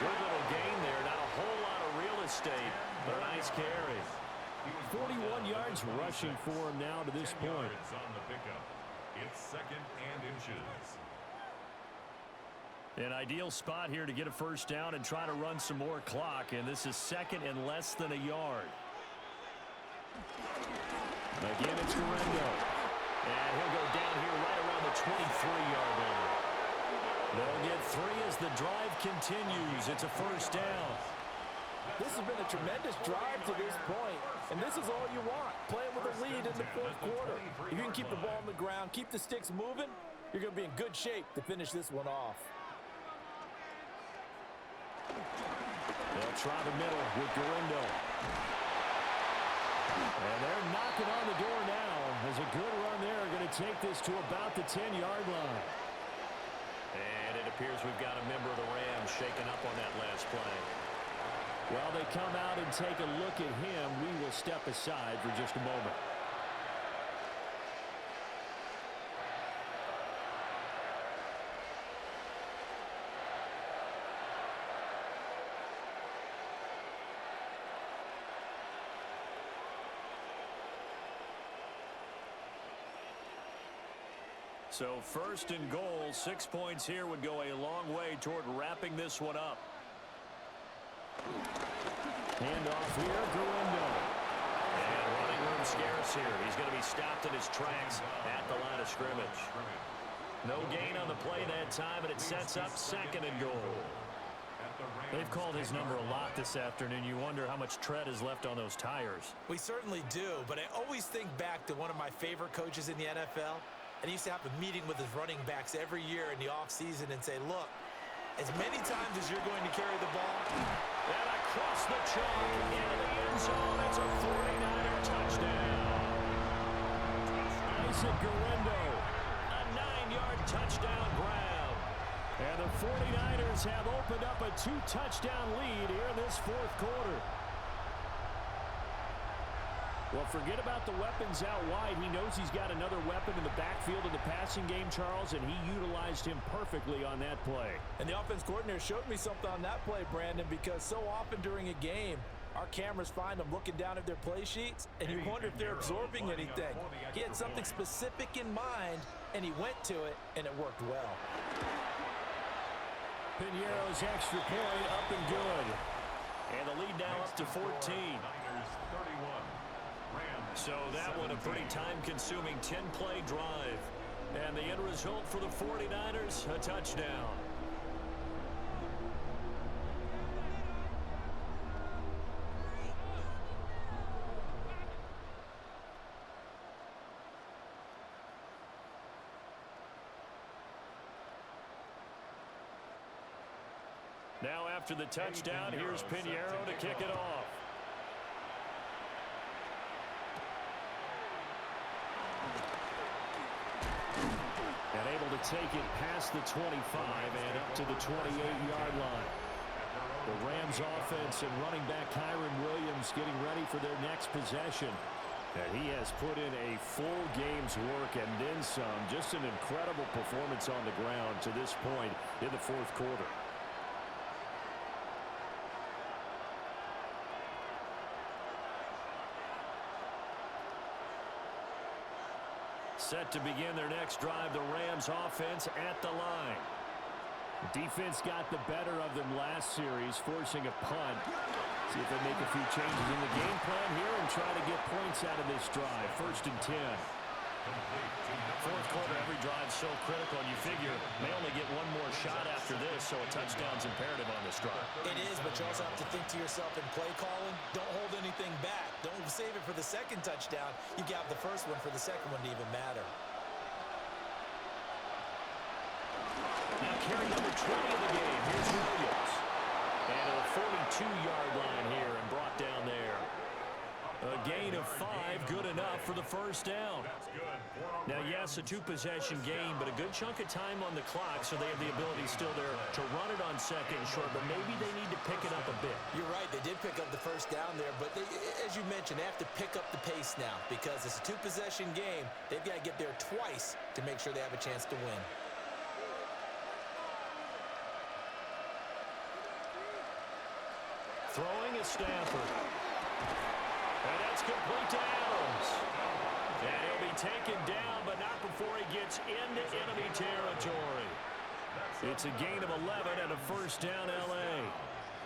Good little gain there. Not a whole lot of real estate, but a nice carry. 41 yards rushing for him now to this point. On the pickup. It's 2nd and inches. An ideal spot here to get a first down and try to run some more clock, and this is 2nd and less than a yard. Again, it's Guerrero. And he'll go down here right around the 23-yard line. They'll get 3 as the drive continues. It's a first down. This has been a tremendous drive to this point, and this is all you want, playing with a lead in the 4th quarter. If you can keep the ball on the ground, keep the sticks moving, you're going to be in good shape to finish this one off. They'll try the middle with Guerrero. And they're knocking on the door now. There's a good run there. Going to take this to about the 10-yard line. And it appears we've got a member of the Rams shaken up on that last play. While they come out and take a look at him, we will step aside for just a moment. So 1st and goal, 6 points here would go a long way toward wrapping this one up. Handoff here, Guerrero. And running room scarce here. He's going to be stopped in his tracks at the line of scrimmage. No gain on the play that time, and it sets up 2nd and goal. They've called his number a lot this afternoon. You wonder how much tread is left on those tires. We certainly do, but I always think back to one of my favorite coaches in the NFL. And he used to have a meeting with his running backs every year in the offseason and say, look, as many times as you're going to carry the ball. And across the chalk into the end zone. It's a 49er touchdown. Isaac Guerrero. A 9-yard touchdown grab. And the 49ers have opened up a 2-touchdown lead here in this 4th quarter. Well, forget about the weapons out wide. He knows he's got another weapon in the backfield in the passing game, Charles, and he utilized him perfectly on that play. And the offense coordinator showed me something on that play, Brandon, because so often during a game, our cameras find them looking down at their play sheets, and you wonder if they're absorbing anything. He had something specific in mind, and he went to it, and it worked well. Piñeiro's extra point up and good. And the lead now up to 14. So that one a pretty time-consuming 10-play drive. And the end result for the 49ers, a touchdown. Now after the touchdown, here's Piñeiro to kick it off. And able to take it past the 25 and up to the 28-yard line. The Rams offense and running back Kyron Williams getting ready for their next possession. And he has put in a full game's work and then some. Just an incredible performance on the ground to this point in the 4th quarter. Set to begin their next drive, the Rams offense at the line. The defense got the better of them last series, forcing a punt. See if they make a few changes in the game plan here and try to get points out of this drive. 1st and 10. 4th quarter, every drive's so critical, and you figure they only get one more shot after this, so a touchdown's imperative on this drive. It is, but you also have to think to yourself in play calling, don't hold anything back. Don't save it for the second touchdown. You got the first one for the second one to even matter. Now carry number 20 in the game. Here's Williams. And to the 42-yard line here and brought down there. A gain of 5, good enough for the first down. Now, yeah, Yes, a two-possession game, but a good chunk of time on the clock, so they have the ability still there to run it on second and short, but maybe they need to pick it up a bit. You're right. They did pick up the first down there, but as you mentioned, they have to pick up the pace now because it's a two-possession game. They've got to get there twice to make sure they have a chance to win. Throwing is Stafford. And that's complete to Adams. And he'll be taken down, but not before he gets into enemy territory. It's a gain of 11 and a first down, L.A.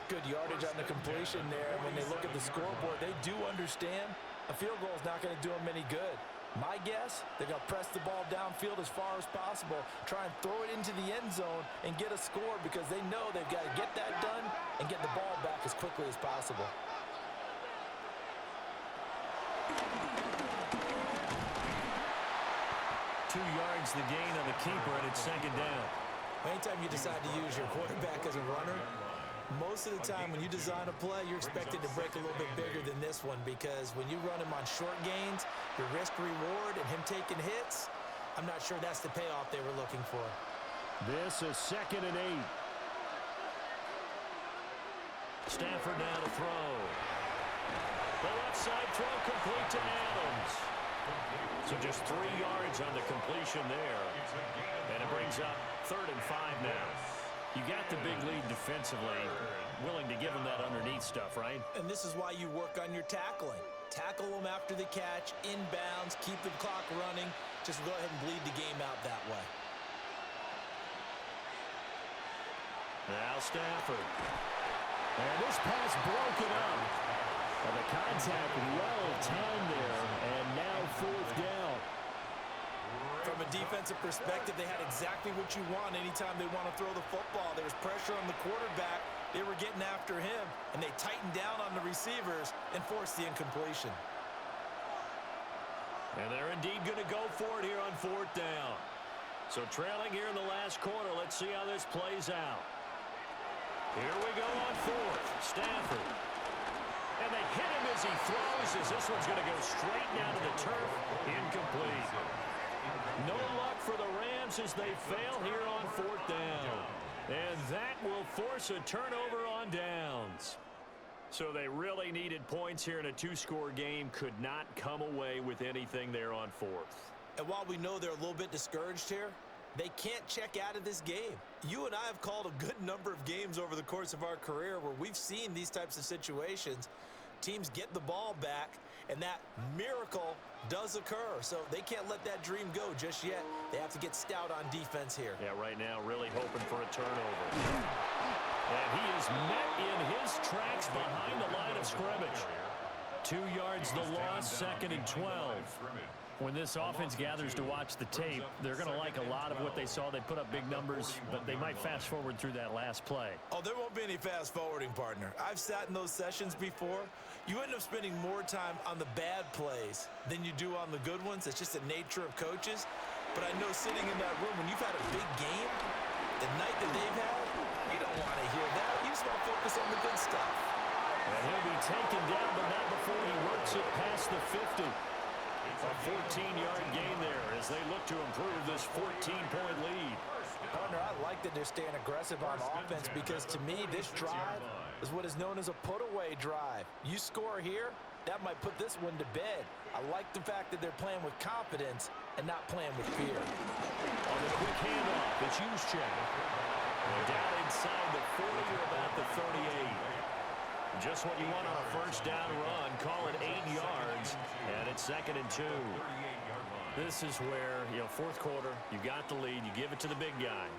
Good yardage on the completion there. When they look at the scoreboard, they do understand a field goal is not going to do them any good. My guess, they're going to press the ball downfield as far as possible, try and throw it into the end zone and get a score because they know they've got to get that done and get the ball back as quickly as possible. 2 yards the gain on the keeper, and it's second down. Anytime you decide to use your quarterback as a runner, most of the time when you design a play, you're expected to break a little bit bigger than this one because when you run him on short gains, your risk-reward and him taking hits, I'm not sure that's the payoff they were looking for. This is 2nd and 8. Stafford now to throw. The left side throw complete to Adams. So just 3 yards on the completion there. And it brings up 3rd and 5 now. You got the big lead defensively. Willing to give them that underneath stuff, right? And this is why you work on your tackling. Tackle them after the catch, inbounds, keep the clock running. Just go ahead and bleed the game out that way. Now Stafford. And this pass broken up. And the contact well timed there. And now 4th down. From a defensive perspective, they had exactly what you want anytime they want to throw the football. There was pressure on the quarterback. They were getting after him, and they tightened down on the receivers and forced the incompletion. And they're indeed going to go for it here on 4th down. So trailing here in the last quarter, let's see how this plays out. Here we go on 4th. Stafford. And they hit him as he throws, as this one's going to go straight down to the turf. Incomplete. No luck for the Rams as they fail here on 4th down. And that will force a turnover on downs. So they really needed points here in a 2-score game. Could not come away with anything there on 4th. And while we know they're a little bit discouraged here, they can't check out of this game. You and I have called a good number of games over the course of our career where we've seen these types of situations. Teams get the ball back, and that miracle does occur. So they can't let that dream go just yet. They have to get stout on defense here. Yeah, right now really hoping for a turnover. And he is met in his tracks behind the line of scrimmage. 2 yards the loss, 2nd and 12. When this offense gathers to watch the tape, they're going to like a lot of what they saw. They put up big numbers, but they might fast forward through that last play. Oh, there won't be any fast forwarding, partner. I've sat in those sessions before. You end up spending more time on the bad plays than you do on the good ones. It's just the nature of coaches. But I know sitting in that room, when you've had a big game, the night that they've had, you don't want to hear that. You just want to focus on the good stuff. And he'll be taken down, but not before he works it past the 50. A 14-yard gain there as they look to improve this 14-point lead. Partner, I like that they're staying aggressive on offense because to me, this drive is what is known as a put-away drive. You score here, that might put this one to bed. I like the fact that they're playing with confidence and not playing with fear. On the quick handoff, it's Juszczyk. Down inside the 40 or about the 38. Just what you want on a first down run. Call it 8 yards, and it's 2nd and 2. This is where, fourth quarter, you got the lead, you give it to the big guy.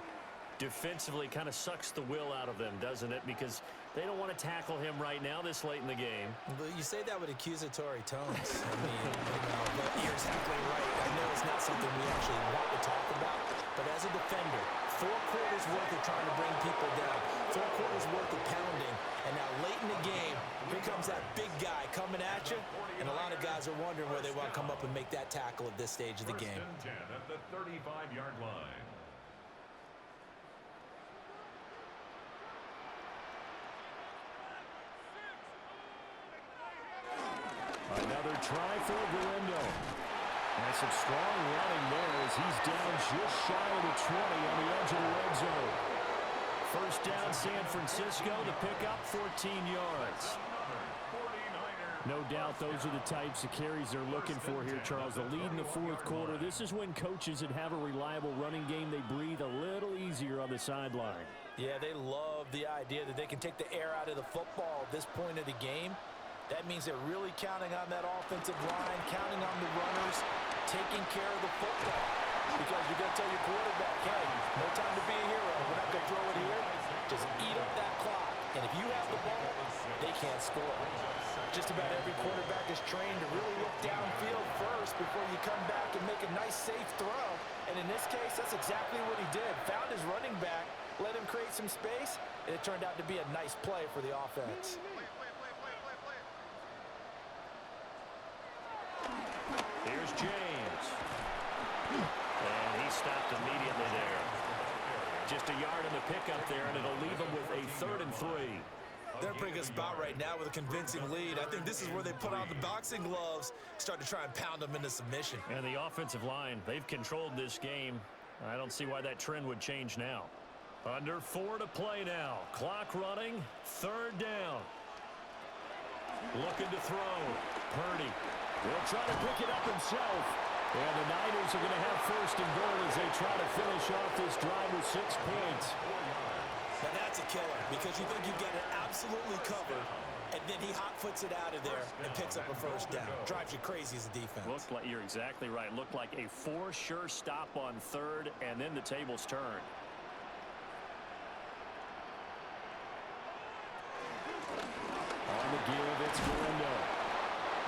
Defensively kind of sucks the will out of them, doesn't it? Because they don't want to tackle him right now this late in the game. But you say that with accusatory tones. I mean, but you're exactly right. I know it's not something we actually want to talk about, but as a defender, 4 quarters worth of trying to bring people down, 4 quarters worth of pounding, and now late in the game, here comes that big guy coming at you, and a lot of guys are wondering where they want to come up and make that tackle at this stage of the game. First and 10 at the 35-yard line. Another try for Guendo. And some strong running there as he's down just shy of the 20 on the edge of the red zone. First down, San Francisco. The pickup, 14 yards. No doubt those are the types of carries they're looking for here, Charles. The lead in the fourth quarter. This is when coaches that have a reliable running game, they breathe a little easier on the sideline. Yeah, they love the idea that they can take the air out of the football at this point of the game. That means they're really counting on that offensive line, counting on the runners, taking care of the football. Because you're going to tell your quarterback, hey, no time to be a hero. We're not going to throw it here. Just eat up that clock. And if you have the ball, they can't score. Just about every quarterback is trained to really look downfield first before you come back and make a nice, safe throw. And in this case, that's exactly what he did. Found his running back, let him create some space, and it turned out to be a nice play for the offense. Here's James. And he stopped immediately there. Just a yard in the pickup there, and it'll leave him with a 3rd and 3. They're in a pretty good spot right now with a convincing lead. I think this is where they put on the boxing gloves, start to try and pound them into submission. And the offensive line, they've controlled this game. I don't see why that trend would change now. Under 4 to play now. Clock running, 3rd down. Looking to throw. Purdy will try to pick it up himself. And the Niners are going to have 1st and goal as they try to finish off this drive with 6 points. Now that's a killer because you think you've got it absolutely covered, and then he hot-foots it out of there and picks up a 1st down. Drives you crazy as a defense. Looked like, you're exactly right. Looked like a for sure stop on 3rd, and then the tables turned. On the give, it's Galindo.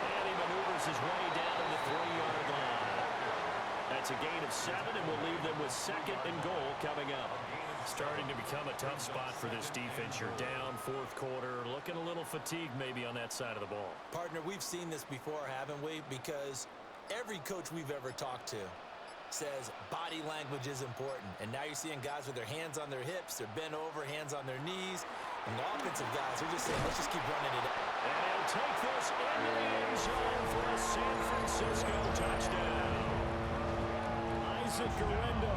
And he maneuvers his way down to the 3-yard line. That's a gain of 7, and will leave them with 2nd and goal coming up. Starting to become a tough spot for this defense. You're down 4th quarter, looking a little fatigued maybe on that side of the ball. Partner, we've seen this before, haven't we? Because every coach we've ever talked to says body language is important. And now you're seeing guys with their hands on their hips, they're bent over, hands on their knees. And the offensive guys are just saying, let's just keep running it. And he'll take this into the end zone for a San Francisco touchdown. Isaac Galindo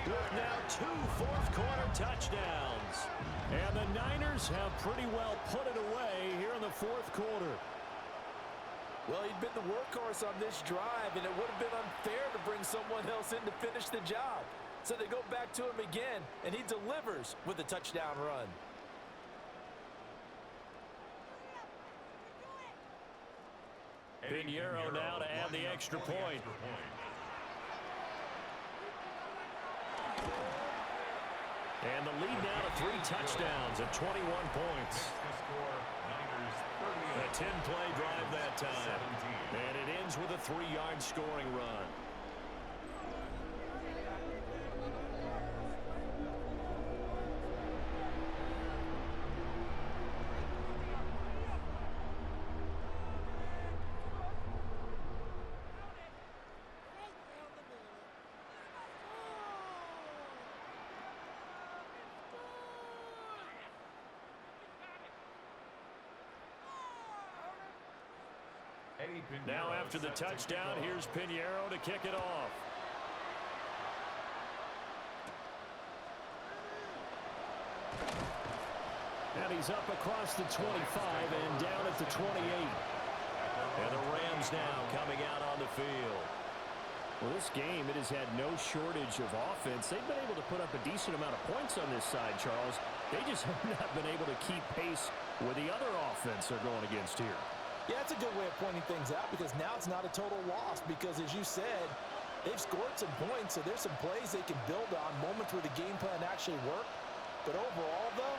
with now 2 fourth-quarter touchdowns. And the Niners have pretty well put it away here in the 4th quarter. Well, he'd been the workhorse on this drive, and it would have been unfair to bring someone else in to finish the job. So they go back to him again, and he delivers with a touchdown run. Pinheiro now to add the extra point. And the lead now to 3 touchdowns at 21 points. A 10-play drive that time. And it ends with a 3-yard scoring run. Now after the touchdown, here's Pinheiro to kick it off. And he's up across the 25 and down at the 28. And the Rams now coming out on the field. Well, this game, it has had no shortage of offense. They've been able to put up a decent amount of points on this side, Charles. They just have not been able to keep pace with the other offense they're going against here. Yeah, that's a good way of pointing things out because now it's not a total loss because, as you said, they've scored some points, so there's some plays they can build on, moments where the game plan actually worked. But overall, though,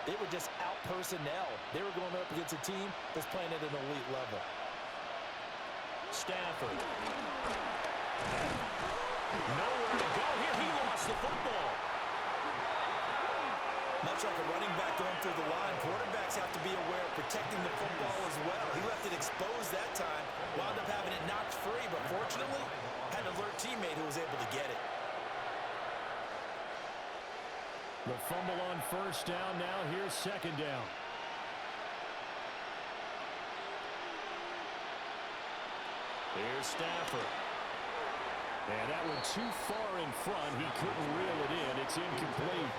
they were just out personnel. They were going up against a team that's playing at an elite level. Stafford. Nowhere to go here. He lost the football. Much like a running back going through the line, quarterbacks have to be aware of protecting the football as well. He left it exposed that time, wound up having it knocked free, but fortunately, had an alert teammate who was able to get it. The fumble on 1st down. Now here's 2nd down. Here's Stafford. And that one too far in front. He couldn't reel it in. It's incomplete.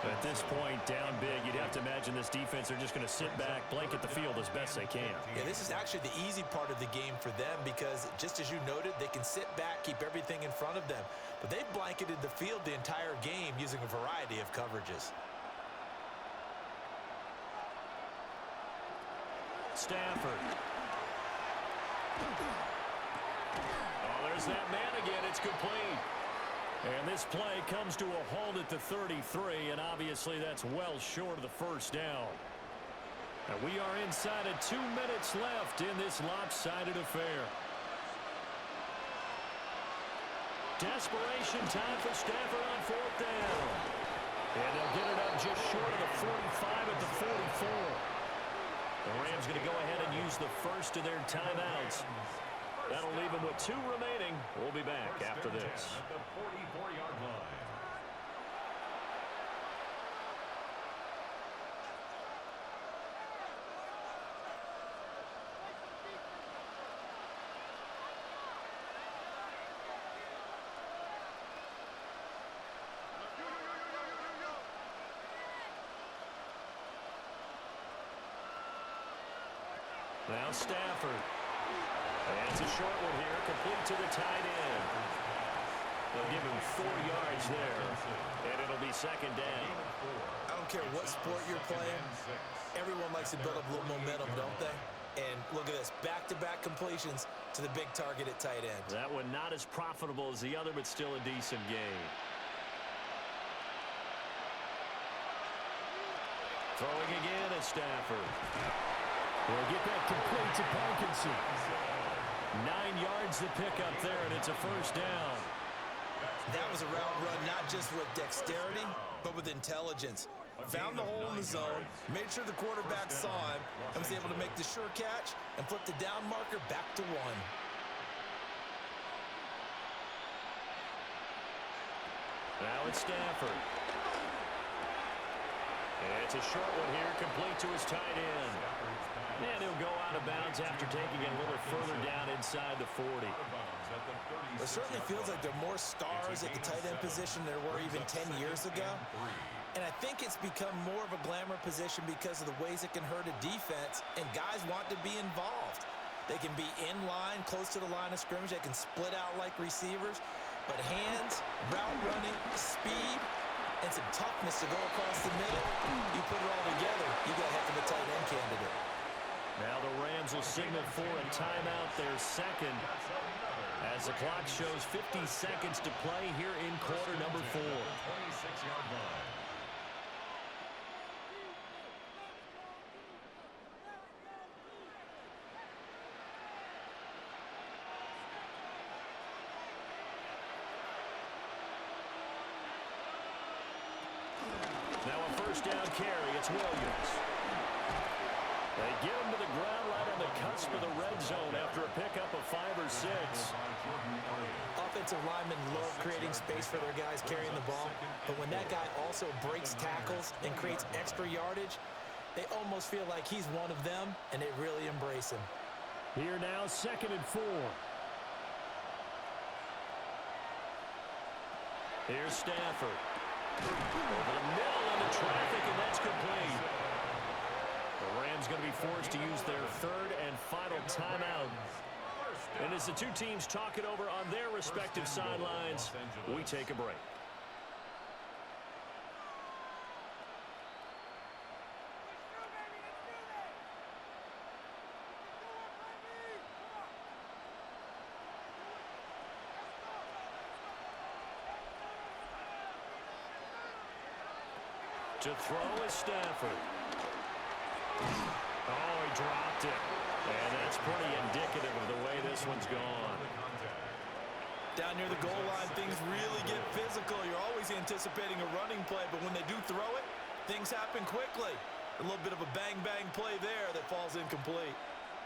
At this point, down big, you'd have to imagine this defense are just going to sit back, blanket the field as best they can. Yeah, this is actually the easy part of the game for them because, just as you noted, they can sit back, keep everything in front of them. But they've blanketed the field the entire game using a variety of coverages. Stafford. Oh, there's that man again. It's complete. And this play comes to a halt at the 33, and obviously that's well short of the first down. And we are inside of 2 minutes left in this lopsided affair. Desperation time for Stafford on 4th down. And they'll get it up just short of the 45 at the 44. The Rams going to go ahead and use the first of their timeouts. That'll leave them with 2 remaining. We'll be back after this. At the 44-yard line. Now Stafford. And it's a short one here, complete to the tight end. They'll give him 4 yards there, and it'll be 2nd down. I don't care what sport you're playing. Everyone likes to build up a little momentum, don't they? And look at this, back-to-back completions to the big target at tight end. That one not as profitable as the other, but still a decent game. Throwing again at Stafford. They'll get that complete to Parkinson. 9 yards to pick up there, and it's a 1st down. That was a route run not just with dexterity, but with intelligence. Found the hole in the zone, made sure the quarterback saw him, and was able to make the sure catch and flip the down marker back to 1. Now it's Stafford. And it's a short one here, complete to his tight end. And he'll go out of bounds after taking it a little further down inside the 40. It certainly feels like there are more stars at the tight end position than there were even 10 years ago. And I think it's become more of a glamour position because of the ways it can hurt a defense, and guys want to be involved. They can be in line, close to the line of scrimmage. They can split out like receivers. But hands, route running, speed, and some toughness to go across the middle, you put it all together, you got a heck of a tight end candidate. Now the Rams will signal for a timeout, their 2nd, as the clock shows 50 seconds to play here in quarter number 4. 26-yard line. Now a 1st down carry, it's Williams. They get him to the ground right on the cusp of the red zone after a pickup of 5 or 6. Offensive linemen love creating space for their guys carrying the ball, but when that guy also breaks tackles and creates extra yardage, they almost feel like he's one of them, and they really embrace him. Here now, 2nd and 4. Here's Stafford. Over the middle into traffic, and that's complete. The Rams going to be forced to use their 3rd and final timeout. And as the 2 teams talk it over on their respective sidelines, we take a break. To throw is Stafford. Oh, he dropped it. And that's pretty indicative of the way this one's gone. Down near the goal line, things really get physical. You're always anticipating a running play, but when they do throw it, things happen quickly. A little bit of a bang-bang play there that falls incomplete.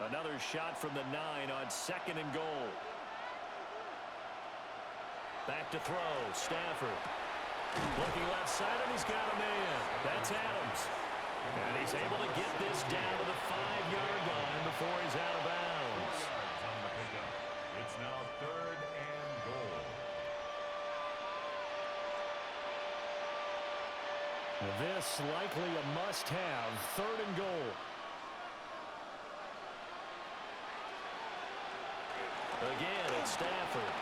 Another shot from the 9 on 2nd and goal. Back to throw, Stafford. Looking left side, and he's got a man. That's Adams. And he's able to get this down to the 5-yard line before he's out of bounds. It's now 3rd and goal. This likely a must-have, 3rd and goal. Again, it's Stafford.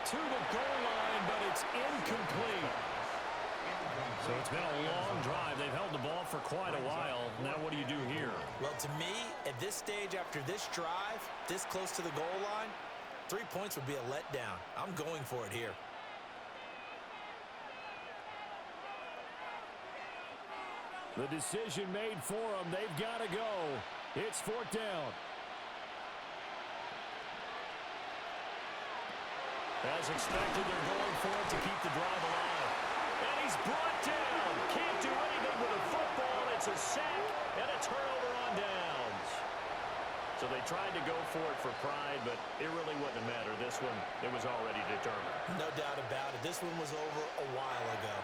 To the goal line, but it's incomplete. So it's been a long drive. They've held the ball for quite a while. Now what do you do here? Well, to me, at this stage after this drive, this close to the goal line, 3 points would be a letdown. I'm going for it here. The decision made for them. They've got to go. It's 4th down. As expected, they're going for it to keep the drive alive. And he's brought down. Can't do anything with a football. It's a sack and a turnover on downs. So they tried to go for it for pride, but it really wouldn't have mattered. This one, it was already determined. No doubt about it. This one was over a while ago.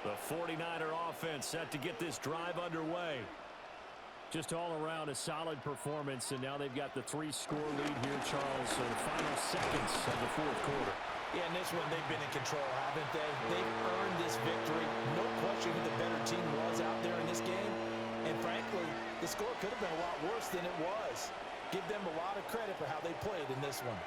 The 49er offense set to get this drive underway. Just all around a solid performance, and now they've got the 3-score lead here, Charles, in the final seconds of the 4th quarter. Yeah, in this one, they've been in control, haven't they? They've earned this victory. No question who the better team was out there in this game. And frankly, the score could have been a lot worse than it was. Give them a lot of credit for how they played in this one.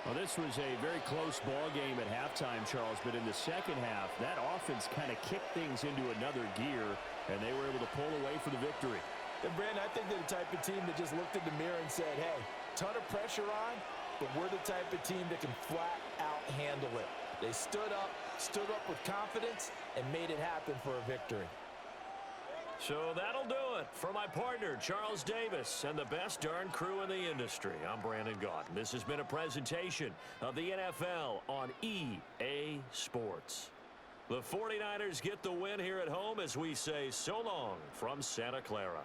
Well, this was a very close ball game at halftime, Charles, but in the second half, that offense kind of kicked things into another gear, and they were able to pull away for the victory. And, Brandon, I think they're the type of team that just looked in the mirror and said, hey, ton of pressure on, but we're the type of team that can flat out handle it. They stood up with confidence, and made it happen for a victory. So that'll do it for my partner, Charles Davis, and the best darn crew in the industry. I'm Brandon Gaudin. This has been a presentation of the NFL on EA Sports. The 49ers get the win here at home as we say so long from Santa Clara.